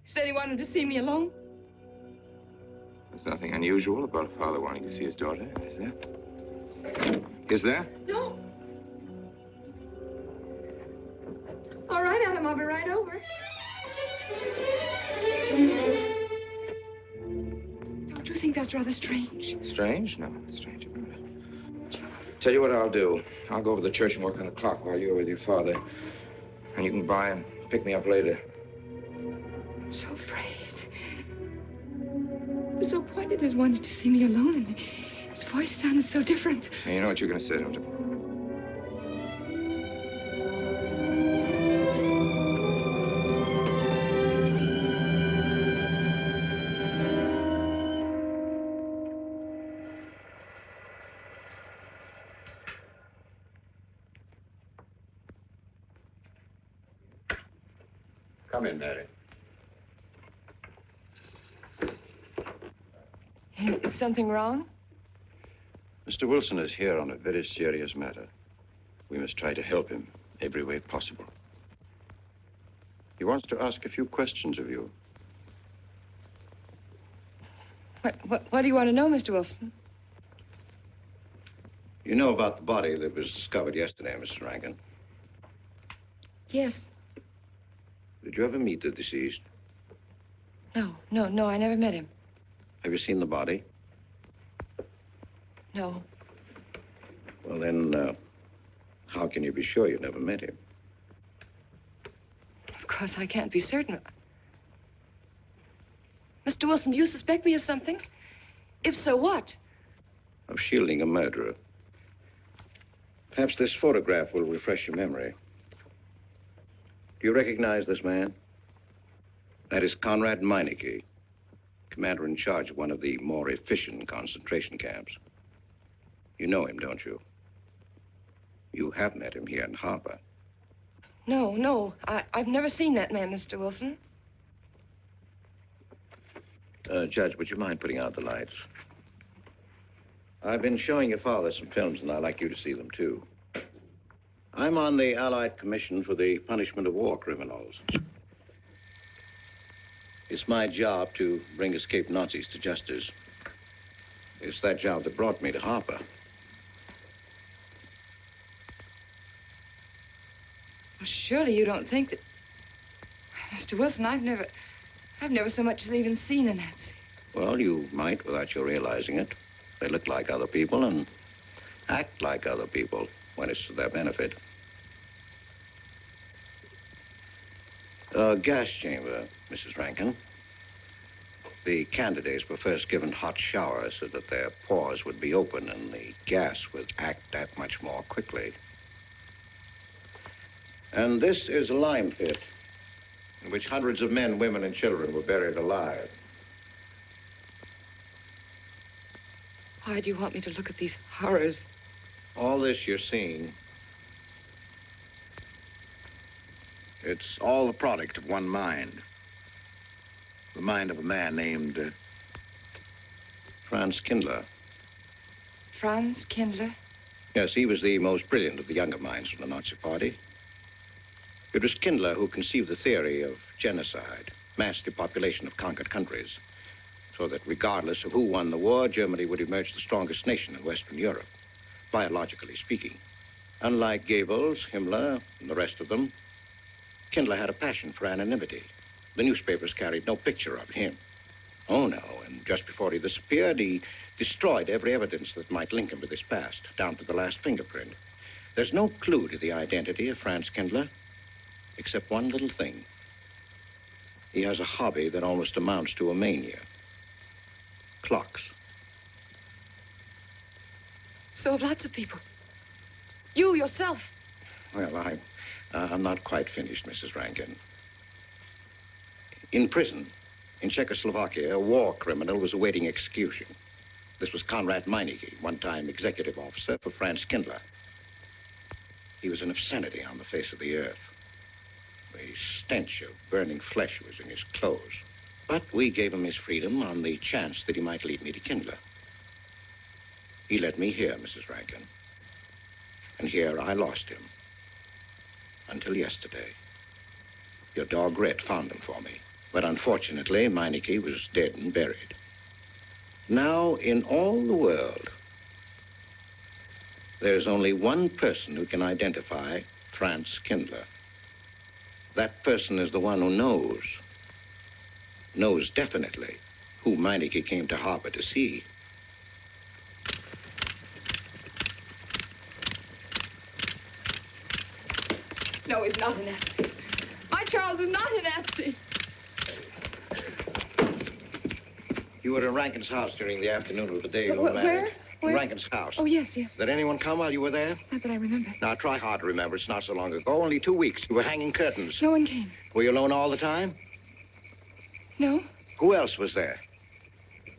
He said he wanted to see me alone. There's nothing unusual about a father wanting to see his daughter, is there? Is there? No. All right, Adam, I'll be right over. Don't you think that's rather strange? Strange? No, nothing strange about it. Tell you what I'll do. I'll go over to the church and work on the clock while you're with your father. And you can by and pick me up later. I'm so afraid. He was so pointed as wanted to see me alone, and his voice sounded so different. And you know what you're going to say, don't you? Come in, Mary. Is something wrong? Mr. Wilson is here on a very serious matter. We must try to help him every way possible. He wants to ask a few questions of you. What do you want to know, Mr. Wilson? You know about the body that was discovered yesterday, Mrs. Rankin. Yes. Did you ever meet the deceased? No, I never met him. Have you seen the body? No. Well, then, how can you be sure you never met him? Of course, I can't be certain. Mr. Wilson, do you suspect me of something? If so, what? Of shielding a murderer. Perhaps this photograph will refresh your memory. Do you recognize this man? That is Conrad Meineke, commander in charge of one of the more efficient concentration camps. You know him, don't you? You have met him here in Harper. No, I've never seen that man, Mr. Wilson. Judge, would you mind putting out the lights? I've been showing your father some films, and I'd like you to see them, too. I'm on the Allied Commission for the Punishment of War Criminals. It's my job to bring escaped Nazis to justice. It's that job that brought me to Harper. Well, surely you don't think that... Mr. Wilson, I've never so much as even seen a Nazi. Well, you might without your realizing it. They look like other people and act like other people when it's to their benefit. A gas chamber, Mrs. Rankin. The candidates were first given hot showers so that their pores would be open and the gas would act that much more quickly. And this is a lime pit in which hundreds of men, women, and children were buried alive. Why do you want me to look at these horrors? All this you're seeing, it's all the product of one mind. The mind of a man named Franz Kindler. Franz Kindler? Yes, he was the most brilliant of the younger minds from the Nazi Party. It was Kindler who conceived the theory of genocide, mass depopulation of conquered countries, so that regardless of who won the war, Germany would emerge the strongest nation in Western Europe, biologically speaking. Unlike Goebbels, Himmler, and the rest of them, Kindler had a passion for anonymity. The newspapers carried no picture of him. Oh, no, and just before he disappeared, he destroyed every evidence that might link him to this past, down to the last fingerprint. There's no clue to the identity of Franz Kindler, except one little thing. He has a hobby that almost amounts to a mania. Clocks. So have lots of people. You yourself. Well, I'm not quite finished, Mrs. Rankin. In prison, in Czechoslovakia, a war criminal was awaiting execution. This was Conrad Meineke, one-time executive officer for Franz Kindler. He was an obscenity on the face of the earth. The stench of burning flesh was in his clothes. But we gave him his freedom on the chance that he might lead me to Kindler. He led me here, Mrs. Rankin. And here I lost him. Until yesterday. Your dog Red found him for me. But unfortunately, Meineke was dead and buried. Now, in all the world, there's only one person who can identify Franz Kindler. That person is the one who knows definitely who Meineke came to harbor to see. No, he's not a Nazi. My Charles is not a Nazi. You were in Rankin's house during the afternoon of the day you were married. Where? In Rankin's house. Oh, yes, yes. Did anyone come while you were there? Not that I remember. Now, try hard to remember. It's not so long ago. Only 2 weeks. You were hanging curtains. No one came. Were you alone all the time? No. Who else was there?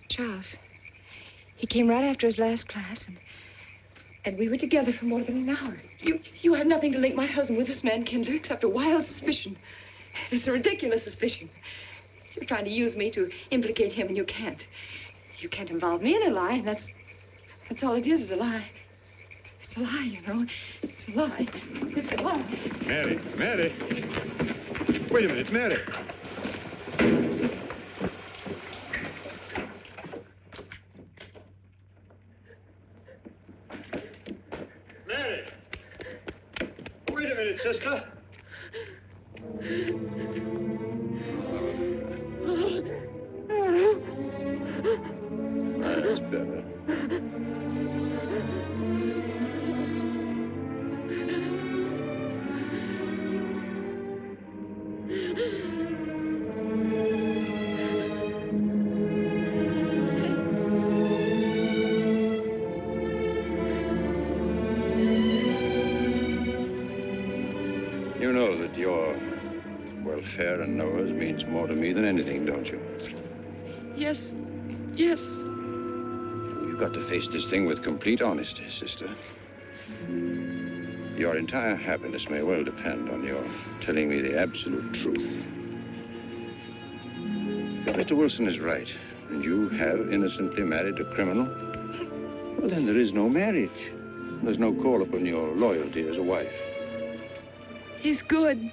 Charles. He came right after his last class, and we were together for more than an hour. You had nothing to link my husband with this man, Kindler, except a wild suspicion. It's a ridiculous suspicion. You're trying to use me to implicate him, and you can't. You can't involve me in a lie, and that's all it is a lie. It's a lie, you know. It's a lie. It's a lie. Mary. Wait a minute, Mary. Mary! Wait a minute, sister. That's better. You know that your welfare and Noah's means more to me than anything, don't you? Yes. Yes. You've got to face this thing with complete honesty, sister. Your entire happiness may well depend on your telling me the absolute truth. If Mr. Wilson is right, and you have innocently married a criminal, well, then there is no marriage. There's no call upon your loyalty as a wife. He's good.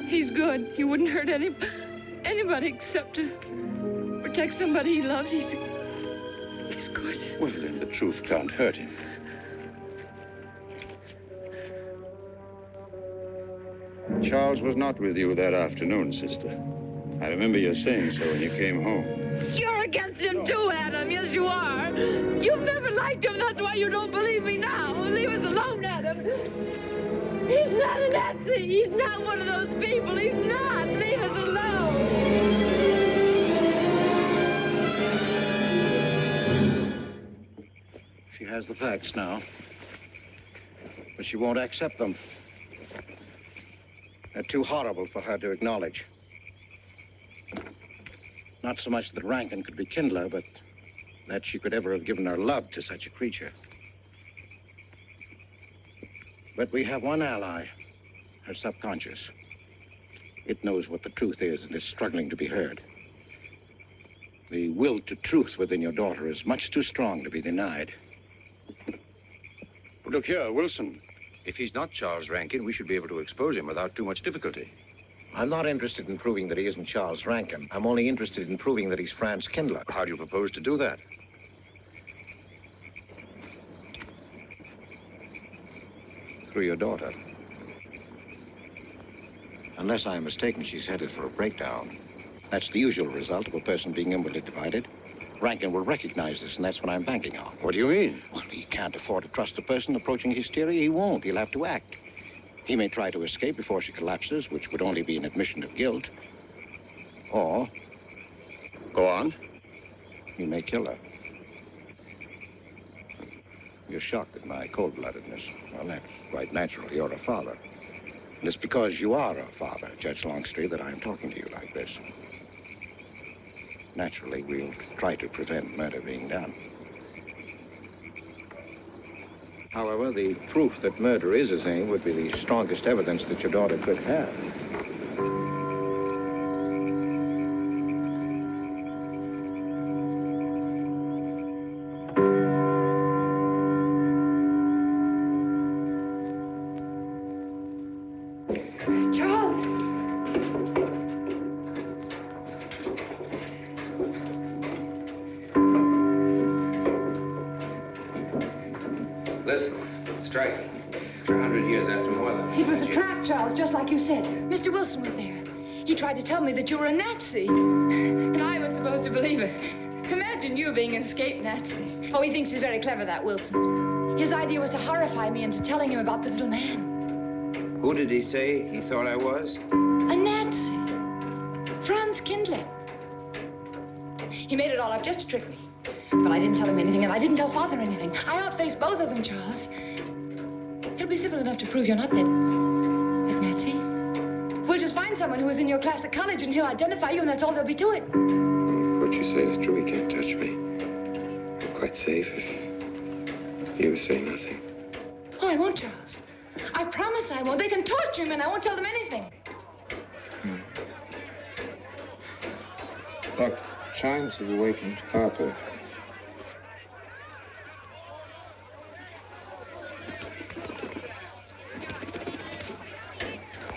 He's good. He wouldn't hurt anybody except to protect somebody he loved. He's good. Well, then the truth can't hurt him. Charles was not with you that afternoon, sister. I remember you saying so when you came home. You're against him too, Adam. Yes, you are. You've never liked him. That's why you don't believe me now. Leave us alone, Adam. He's not a Nazi. He's not one of those people. He's not. Leave us alone. She has the facts now, but she won't accept them. They're too horrible for her to acknowledge. Not so much that Rankin could be Kindler, but that she could ever have given her love to such a creature. But we have one ally, her subconscious. It knows what the truth is and is struggling to be heard. The will to truth within your daughter is much too strong to be denied. Look here, Wilson. If he's not Charles Rankin, we should be able to expose him without too much difficulty. I'm not interested in proving that he isn't Charles Rankin. I'm only interested in proving that he's Franz Kindler. How do you propose to do that? Through your daughter. Unless I'm mistaken, she's headed for a breakdown. That's the usual result of a person being inwardly divided. Rankin will recognize this, and that's what I'm banking on. What do you mean? Well, he can't afford to trust a person approaching hysteria. He won't. He'll have to act. He may try to escape before she collapses, which would only be an admission of guilt. Or, go on, he may kill her. You're shocked at my cold-bloodedness. Well, that's quite natural. You're a father. And it's because you are a father, Judge Longstreet, that I'm talking to you like this. Naturally, we'll try to prevent murder being done. However, the proof that murder is his aim would be the strongest evidence that your daughter could have. Charles! Listen, strike. For 100 years after more than... It was a trap, Charles, just like you said. Mr. Wilson was there. He tried to tell me that you were a Nazi. And I was supposed to believe it. Imagine you being an escaped Nazi. Oh, he thinks he's very clever, that Wilson. His idea was to horrify me into telling him about the little man. Who did he say he thought I was? A Nazi. Franz Kindler. He made it all up just to trick me. But I didn't tell him anything, and I didn't tell Father anything. I outfaced both of them, Charles. He'll be civil enough to prove you're not that Nazi. We'll just find someone who was in your class at college, and he'll identify you, and that's all there'll be to it. What you say is true. He can't touch me. I'm quite safe if you say nothing. Oh, I won't, Charles. I promise I won't. They can torture him, and I won't tell them anything. Look, chimes have awakened Harper.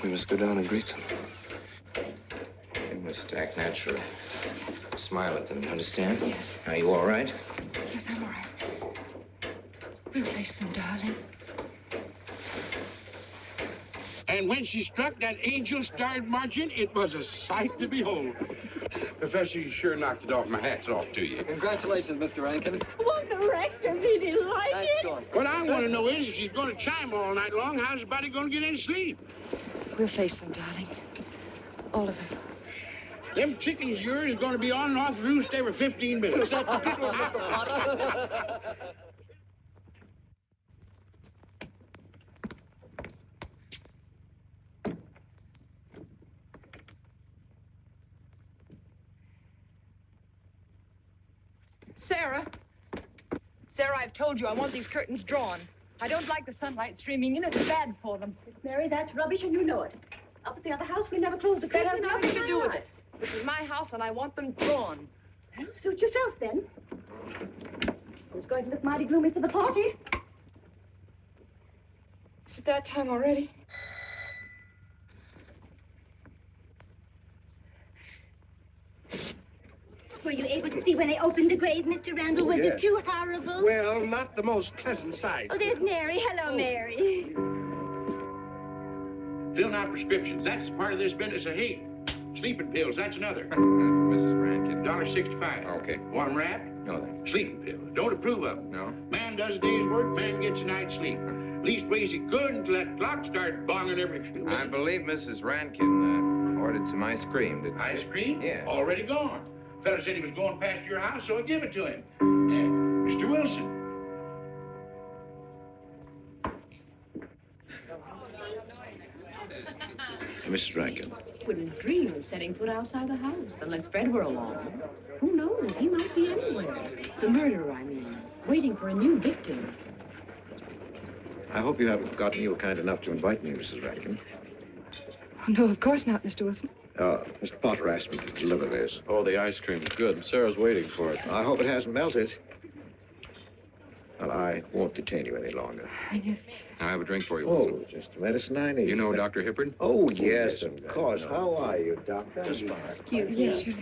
We must go down and greet them. You must act naturally. Yes. Smile at them, you understand? Yes. Are you all right? Yes, I'm all right. We'll face them, darling. And when she struck that angel-starred margin, it was a sight to behold. Professor, you sure knocked it off. My hat's off to you. Congratulations, Mr. Rankin. What the rector, he didn't like it. What I want to know is, if she's going to chime all night long, how's the body going to get any sleep? We'll face them, darling. All of them. Them chickens of yours are going to be on and off the roost every 15 minutes. That's a good one, Mr. Potter. Sarah. Sarah, I've told you I want these curtains drawn. I don't like the sunlight streaming in. It's bad for them. Miss Mary, that's rubbish and you know it. Up at the other house, we never closed the curtains. That has nothing to do with it. This is my house, and I want them drawn. Well, suit yourself, then. It's going to look mighty gloomy for the party. Is it that time already? Were you able to see when they opened the grave, Mr. Randall? Was it too horrible? Well, not the most pleasant sight. Oh, there's Mary. Hello, Mary. Filling out prescriptions, that's part of this business of hate. Sleeping pills, that's another. Mrs. Rankin. $1.65. Okay. Want 'em wrapped? No, thanks. Sleeping pills. Don't approve of 'em. No? Man does a day's work, man gets a night's sleep. Leastways he could until that clock starts bonging every few minutes. I believe Mrs. Rankin ordered some ice cream. Ice cream? Yeah. Already gone. Fella said he was going past your house, so I give it to him. Mr. Wilson. Mrs. Rankin. Wouldn't dream of setting foot outside the house unless Fred were along. Who knows? He might be anywhere. The murderer, I mean, waiting for a new victim. I hope you haven't forgotten you were kind enough to invite me, Mrs. Rankin. Oh, no, of course not, Mr. Wilson. Mr. Potter asked me to deliver this. Oh, the ice cream's good. Sarah's waiting for it. I hope it hasn't melted. Well, I won't detain you any longer. Yes. I have a drink for you. Oh, just the medicine I need. You know Dr. Hippard? Oh, yes, of course. How are you, Doctor? Excuse me. Yes, sure.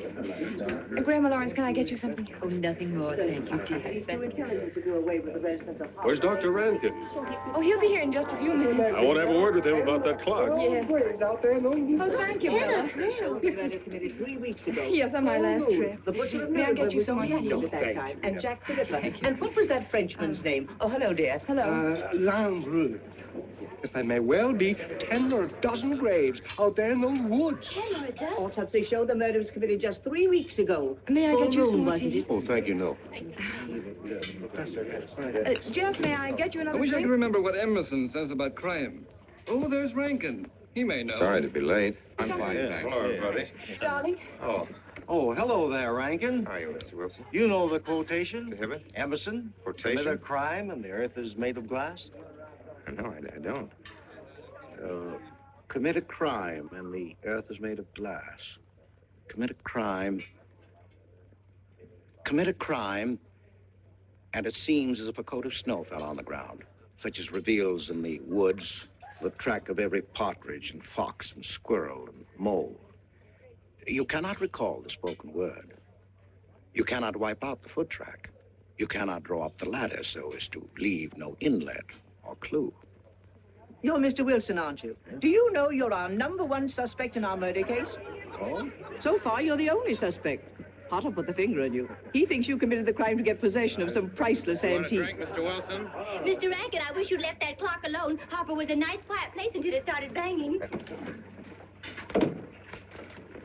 Grandma Lawrence, can I get you something else? Oh, nothing more, thank you, dear. He's too intelligent to do away with the residents of Where's Dr. Rankin? Oh, he'll be here in just a few minutes. I want to have a word with him about that clock. Yes. Oh, thank you, Bella. committed 3 weeks ago. Yes, on my last trip. The butcher May I get you some more tea? at that time. And Jack the Ripper. And what was that Frenchman's name? Oh, hello, dear. Hello. Lambrou. Yes, there may well be 10 or a dozen graves out there in those woods. Autopsy showed the murder was committed just 3 weeks ago. May I get you some more wasn't tea? it? Oh, thank you, no. Jeff, may I get you another I wish I drink? could remember what Emerson says about crime. Oh, there's Rankin. He may know. Sorry to be late. I'm fine, thanks. Hello, everybody. Darling. Oh, hello there, Rankin. How are you, Mr. Wilson? You know the quotation? To him it? Emerson? Quotation? Commit a crime and the earth is made of glass? No, I don't. Commit a crime and the earth is made of glass. Commit a crime, and it seems as if a coat of snow fell on the ground, such as reveals in the woods the track of every partridge and fox and squirrel and mole. You cannot recall the spoken word. You cannot wipe out the foot track. You cannot draw up the ladder so as to leave no inlet or clue. You're Mr. Wilson, aren't you? Do you know you're our #1 suspect in our murder case? Oh? So far, you're the only suspect. Potter put the finger on you. He thinks you committed the crime to get possession of some priceless Want a antique. drink, Mr. Wilson? Mr. Rankin, I wish you'd left that clock alone. Harper was a nice, quiet place until it started banging.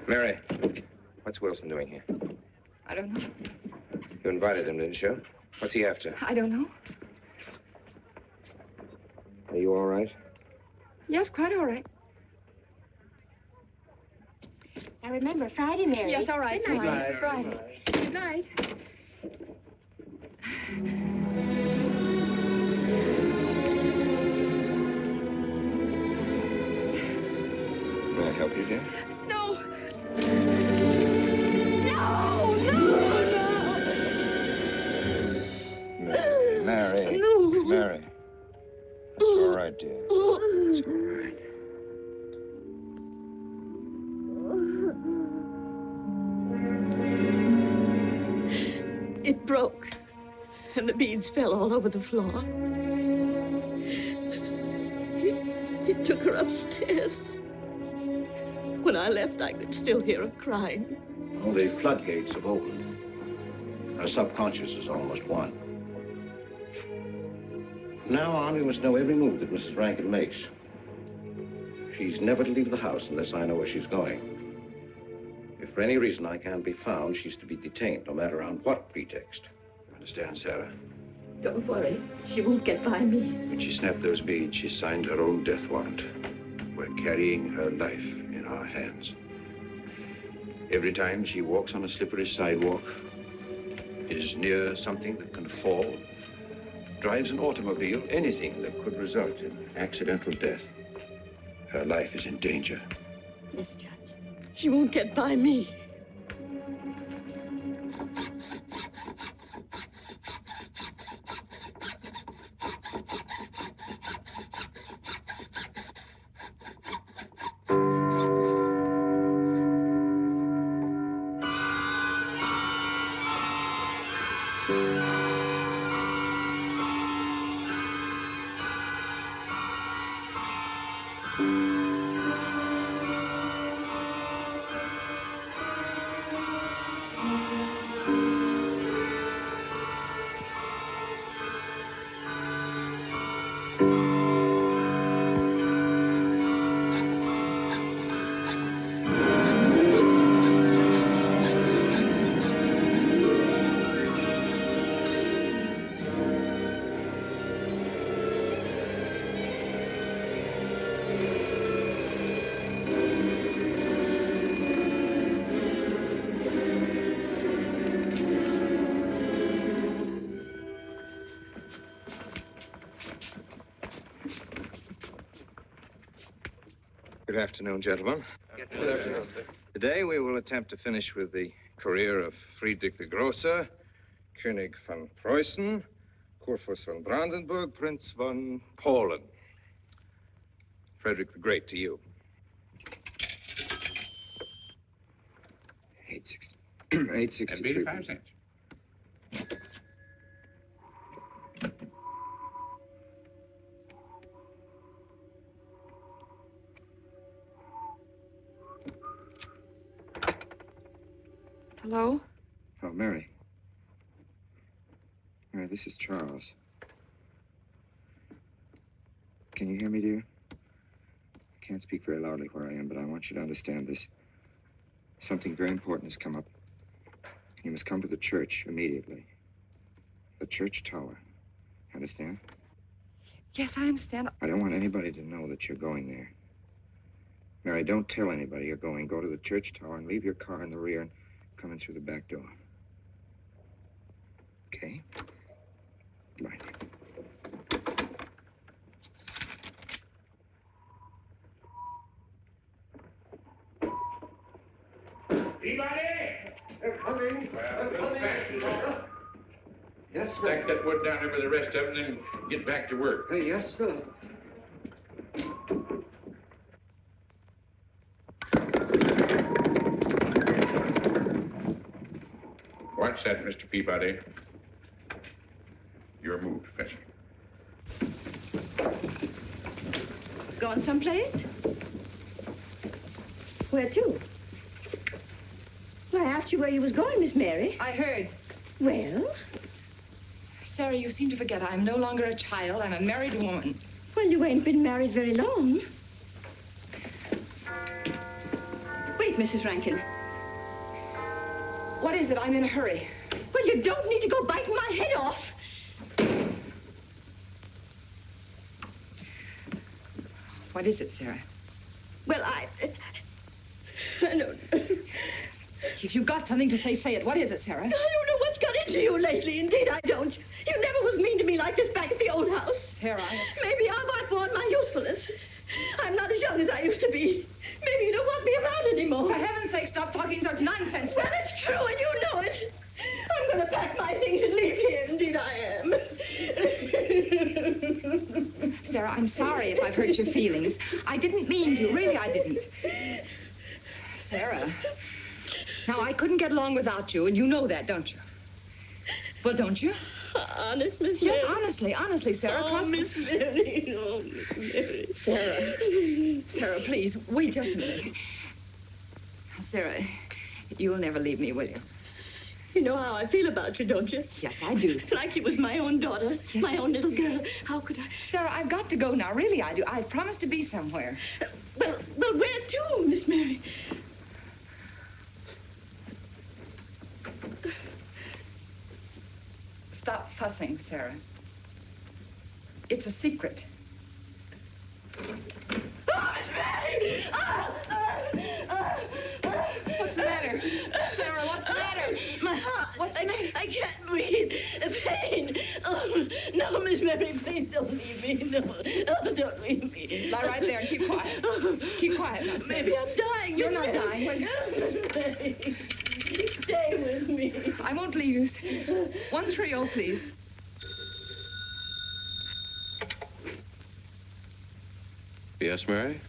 Mary, what's Wilson doing here? I don't know. You invited him, didn't you? What's he after? I don't know. Are you all right? Yes, quite all right. Now remember, Friday, Mary. Yes, all right. Good night. Friday. Good night. May I help you, dear? No. Mary. No. Mary. It's all right, dear. It's all right. It broke, and the beads fell all over the floor. He took her upstairs. When I left, I could still hear her crying. Well, the floodgates have opened. Our subconscious is almost won. From now on, we must know every move that Mrs. Rankin makes. She's never to leave the house unless I know where she's going. If for any reason I can't be found, she's to be detained, no matter on what pretext. Understand, Sarah? Don't worry. She won't get by me. When she snapped those beads, she signed her own death warrant. We're carrying her life in our hands. Every time she walks on a slippery sidewalk, is near something that can fall, drives an automobile, anything that could result in accidental death, her life is in danger. Yes, Judge. She won't get by me. Good afternoon, gentlemen. Good afternoon, sir. Today we will attempt to finish with the career of Friedrich the Grosser, König von Preußen, Kurfürst von Brandenburg, Prince von Polen. Frederick the Great to you. 863. 85 cents. Hello? Oh, Mary. Mary, this is Charles. Can can you hear me, dear? I can't speak very loudly where I am, but I want you to understand this. Something very important has come up. You must come to the church immediately. The church tower. Understand? Yes, I understand. I don't want anybody to know that you're going there. Mary, don't tell anybody you're going. Go to the church tower and leave your car in the rear and come in through the back door. Okay? Right. Anybody? They're coming. Well, a little faster. Yes, sir. Stack that wood down there with the rest of them, then get back to work. Yes, sir. Watch that, Mr. Peabody. Your move, Professor. Going someplace? Where to? Well, I asked you where you was going, Miss Mary. I heard. Well? Sarah, you seem to forget I'm no longer a child. I'm a married woman. Well, you ain't been married very long. Wait, Mrs. Rankin. What is it? I'm in a hurry. Well, you don't need to go biting my head off. What is it, Sarah? Well, I don't... If you've got something to say, say it. What is it, Sarah? I don't know what's got into you lately. Indeed, I don't. You never was mean to me like this back at the old house. Sarah, Maybe I've outgrown my usefulness. I'm not as young as I used to be. Maybe you don't want me around anymore. For heaven's sake, stop talking such nonsense, Sarah. Well, it's true, and you know it. I'm going to pack my things and leave here. Indeed, I am. Sarah, I'm sorry if I've hurt your feelings. I didn't mean to. Really, I didn't. Sarah. Now, I couldn't get along without you, and you know that, don't you? Well, don't you? Honest, Miss Yes, Mary? honestly, Sarah. Oh, Miss Mary. Oh, Miss Mary. Sarah, please, wait just a minute. Sarah, you'll never leave me, will you? You know how I feel about you, don't you? Yes, I do. It's like you was my own daughter, Yes, my own little girl. How could I? Sarah, I've got to go now. Really, I do. I've promised to be somewhere. Well, where to, Miss Mary? Stop fussing, Sarah. It's a secret. Oh, Miss Mary! What's the matter? Sarah, what's the matter? My heart. What's the matter? I can't breathe. Pain. Oh, no, Miss Mary, please don't leave me. No, oh, don't leave me. Lie right there and keep quiet. Keep quiet now, Sarah. Maybe I'm dying. You're Miss not Mary. dying. Miss Mary, stay with me. I won't leave you. 130, please. Yes, Mary?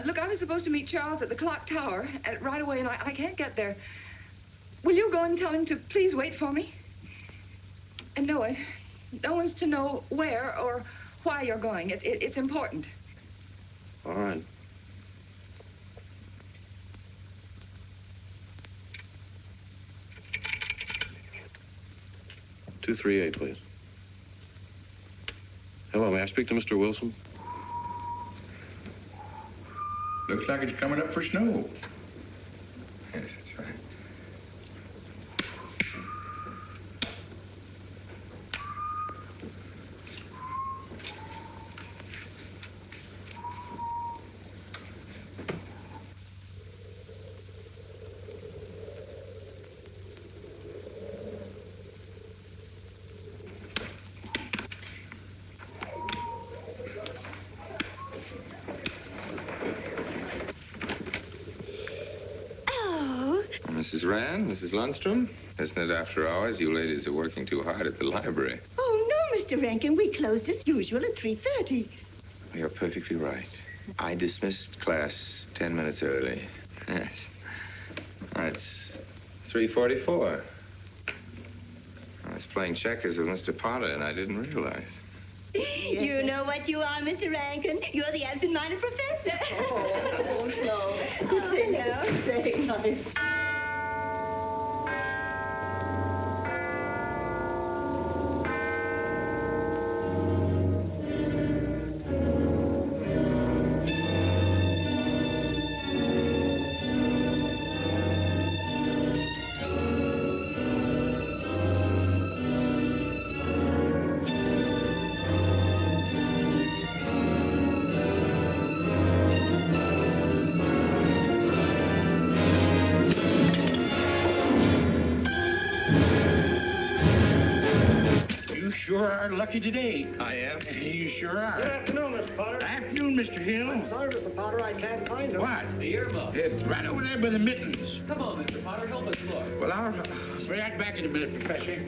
Look, I was supposed to meet Charles at the clock tower right away, and I can't get there. Will you go and tell him to please wait for me? And no one's to know where or why you're going. It's important. All right. "238, please. Hello, may I speak to Mr. Wilson? Looks like it's coming up for snow. Yes, that's right. Mrs. Rand, Mrs. Lundstrom, isn't it after hours? You ladies are working too hard at the library. Oh, no, Mr. Rankin. We closed as usual at 3:30. You're perfectly right. I dismissed class 10 minutes early. Yes. It's 3:44. I was playing checkers with Mr. Potter, and I didn't realize. You know what you are, Mr. Rankin. You're the absent-minded professor. Oh, no. Oh, say nice. are lucky today. I am. You sure are. Good afternoon, Mr. Potter. Afternoon, Mr. Hill. I'm sorry, Mr. Potter, I can't find him. What? The earmuff. It's right over there by the mittens. Come on, Mr. Potter, help us look. Well, I'll be right back in a minute, Professor.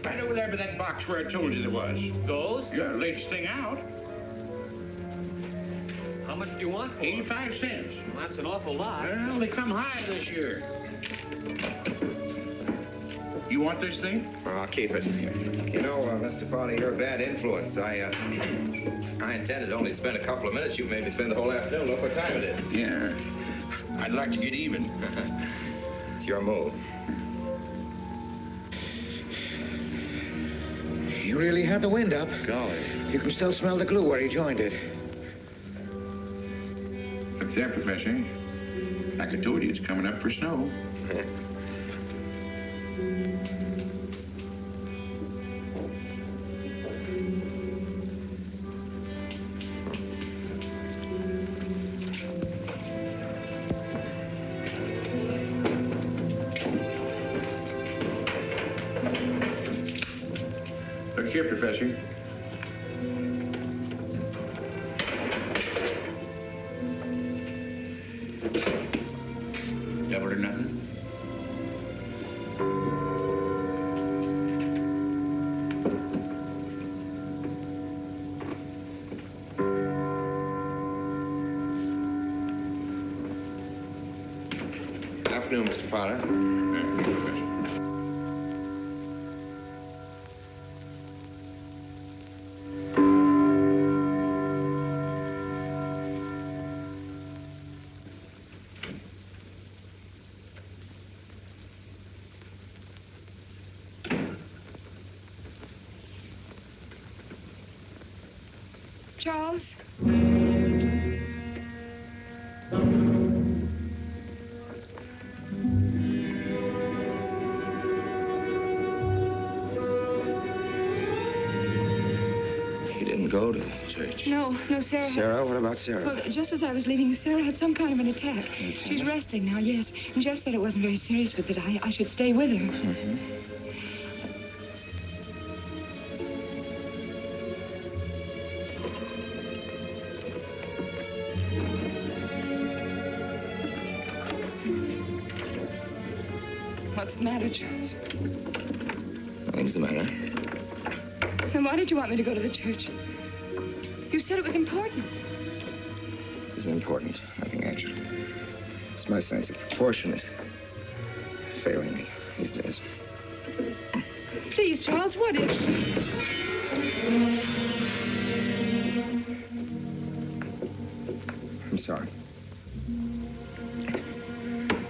Right over there by that box where I told you there was. Those? Yeah, latest thing out. How much do you want for 85 cents. Well, that's an awful lot. Well, they come high this year. You want this thing? Well, I'll keep it. You know, Mr. Potter, you're a bad influence. I intended only to spend a couple of minutes. You made me spend the whole afternoon. Look what time it is. Yeah. I'd like to get even. It's your move. You really had the wind up. Golly. You can still smell the glue where you joined it. Look there, Professor. Like I told you, it's coming up for snow. Look here, Professor. Double or nothing? Afternoon, Mr. Potter. Charles? You didn't go to the church. No, Sarah. Sarah? What about Sarah? Well, just as I was leaving, Sarah had some kind of an attack. She's resting now, yes. And Jeff said it wasn't very serious, but that I should stay with her. Mm-hmm. What's the matter, Charles? Nothing's the matter. Then why did you want me to go to the church? You said it was important. It was important. Nothing actually. It's my sense of proportion is failing me these days. Please, Charles, what is it? I'm sorry.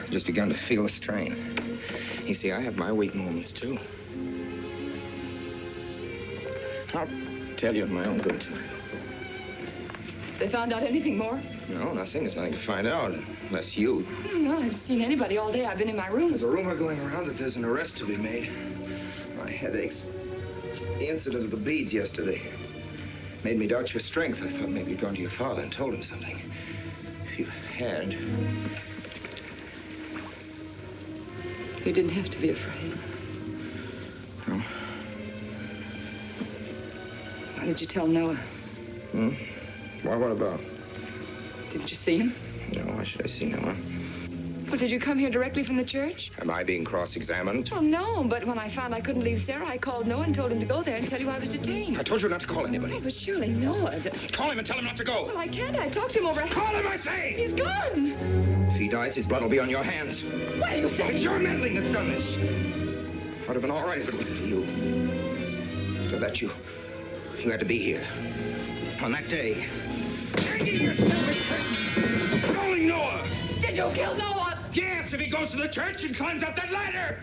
I've just begun to feel the strain. You see, I have my weak moments, too. I'll tell you in my own good time. They found out anything more? No, nothing. There's nothing to find out, unless you. No, I haven't seen anybody all day. I've been in my room. There's a rumor going around that there's an arrest to be made. My head aches. The incident of the beads yesterday made me doubt your strength. I thought maybe you'd gone to your father and told him something. If you had... You didn't have to be afraid. No. Why did you tell Noah? Hmm? Why, what about? Didn't you see him? No, why should I see Noah? Well, did you come here directly from the church? Am I being cross-examined? Well, no, but when I found I couldn't leave Sarah, I called Noah and told him to go there and tell you I was detained. I told you not to call anybody. Oh, but surely Noah... Call him and tell him not to go. Well, I can't. I talked to him over... Call him, I say! He's gone! If he dies, his blood will be on your hands. What are you saying? It's your meddling that's done this. I'd have been all right if it wasn't for you. After that, you had to be here. On that day. Hanging your stupid thing. Calling Noah. Did you kill Noah? Yes, if he goes to the church and climbs up that ladder.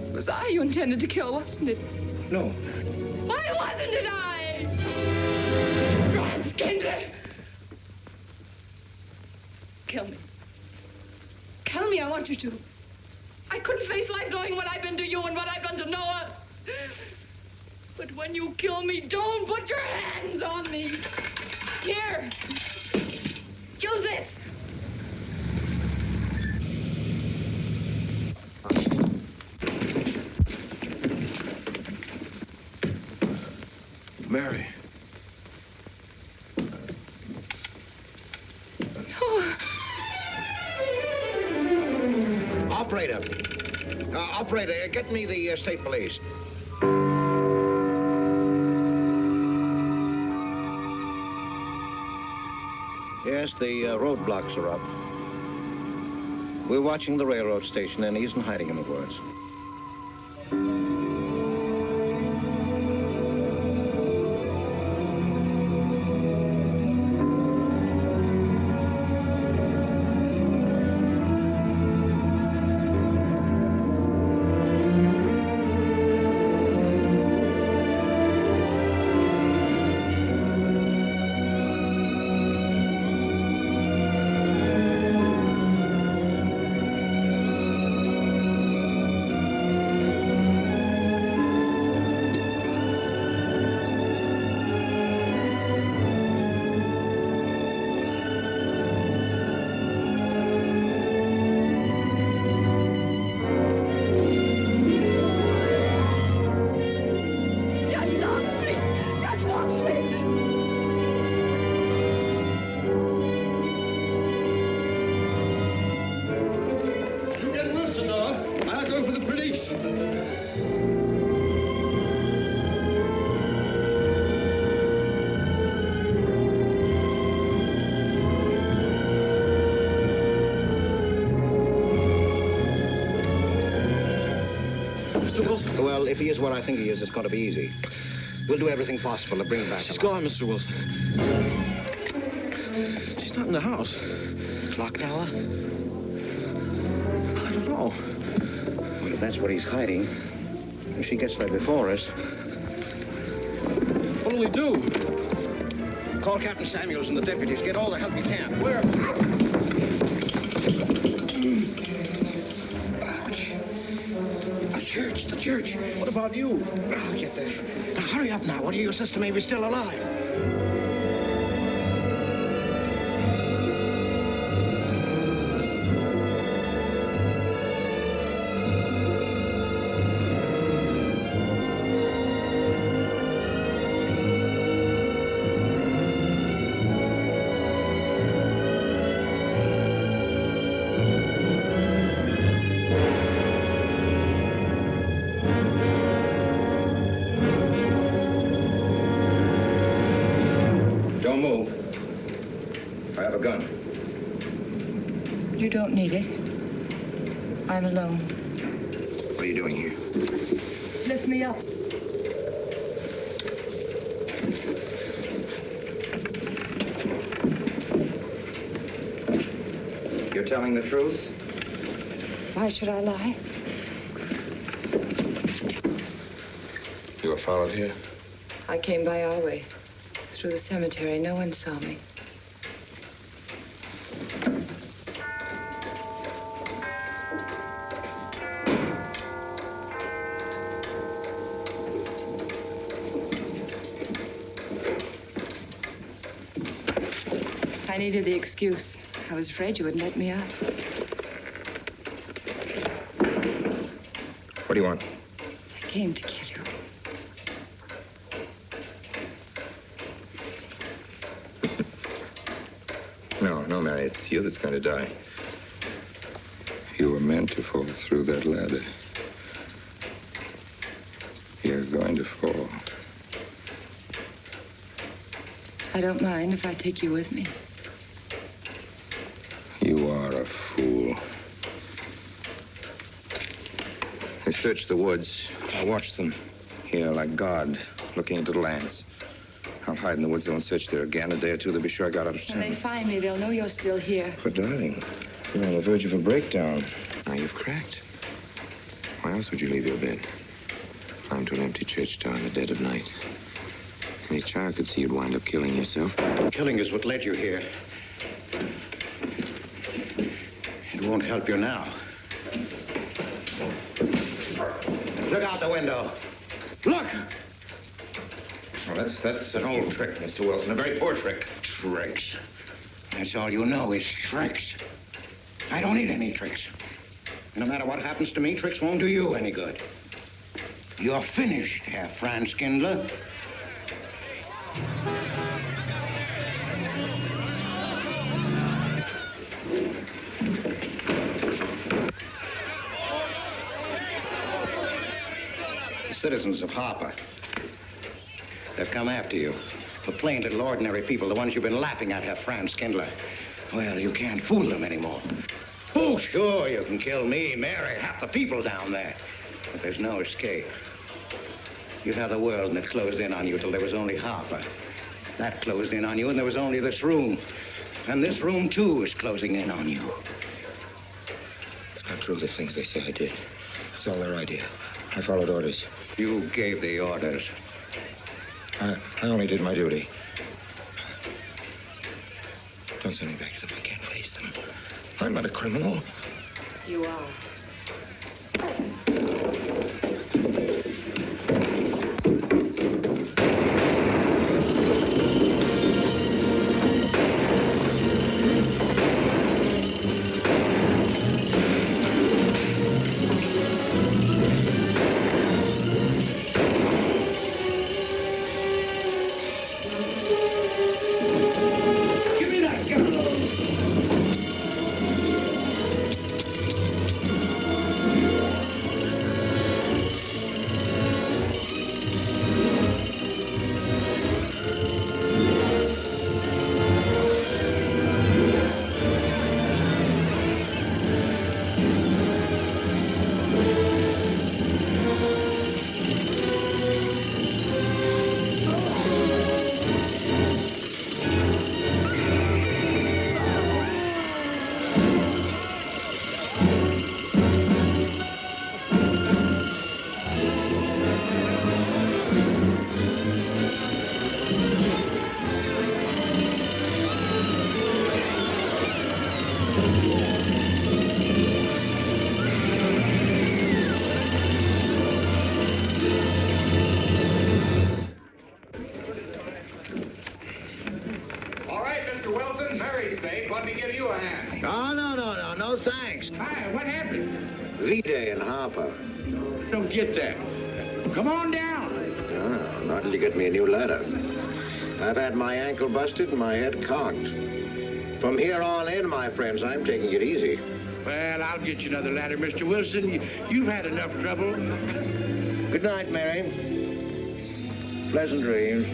It was I you intended to kill, wasn't it? No. Why wasn't it I? Franz Kinder! Kill me. Kill me, I want you to. I couldn't face life knowing what I've been to you and what I've done to Noah. But when you kill me, don't put your hands on me. Here. Use this. Mary. Operator. Operator, get me the state police. Yes, the roadblocks are up. We're watching the railroad station, and he isn't hiding in the woods. Well, if he is what I think he is, it's going to be easy. We'll do everything possible to bring him back. She's gone, Mr. Wilson. She's not in the house. Clock tower? I don't know. Well, if that's what he's hiding, if she gets there before us... What'll we do? Call Captain Samuels and the deputies. Get all the help you can. Where? The church. What about you? I'll get there. Now, hurry up now. What do your sister may be still alive? You don't need it. I'm alone. What are you doing here? Lift me up. You're telling the truth? Why should I lie? You were followed here? I came by our way. Through the cemetery. No one saw me. I needed the excuse. I was afraid you wouldn't let me out. What do you want? I came to kill you. No, Mary, it's you that's going to die. You were meant to fall through that ladder. You're going to fall. I don't mind if I take you with me. You are a fool. I searched the woods. I watched them here like God, looking into the lands. I'll hide in the woods, though, and search there again. A day or two, they'll be sure I got out of town. When they find me, they'll know you're still here. But, darling, you're on the verge of a breakdown. Now you've cracked. Why else would you leave your bed? Climb to an empty church tower in the dead of night. Any child could see you'd wind up killing yourself. Killing is what led you here. It won't help you now. Look out the window. Look! Well, that's an old trick, Mr. Wilson. A very poor trick. Tricks. That's all you know is tricks. I don't need any tricks. No matter what happens to me, tricks won't do you any good. You're finished, Herr Franz Kindler. citizens of Harper. They've come after you. The plain little ordinary people, the ones you've been laughing at, have Franz Kindler. Well, you can't fool them anymore. Oh, sure, you can kill me, Mary, half the people down there. But there's no escape. You have the world, and it closed in on you till there was only Harper. That closed in on you, and there was only this room. And this room, too, is closing in on you. It's not true, the things they say I did. It's all their idea. I followed orders. You gave the orders. I only did my duty. Don't send me back to them. I can't face them. I'm not a criminal. You are. V-Day in Harper. Don't get that. Come on down. Oh, not till you get me a new ladder. I've had my ankle busted and my head cocked. From here on in, my friends, I'm taking it easy. Well, I'll get you another ladder, Mr. Wilson. You've had enough trouble. Good night, Mary. Pleasant dreams.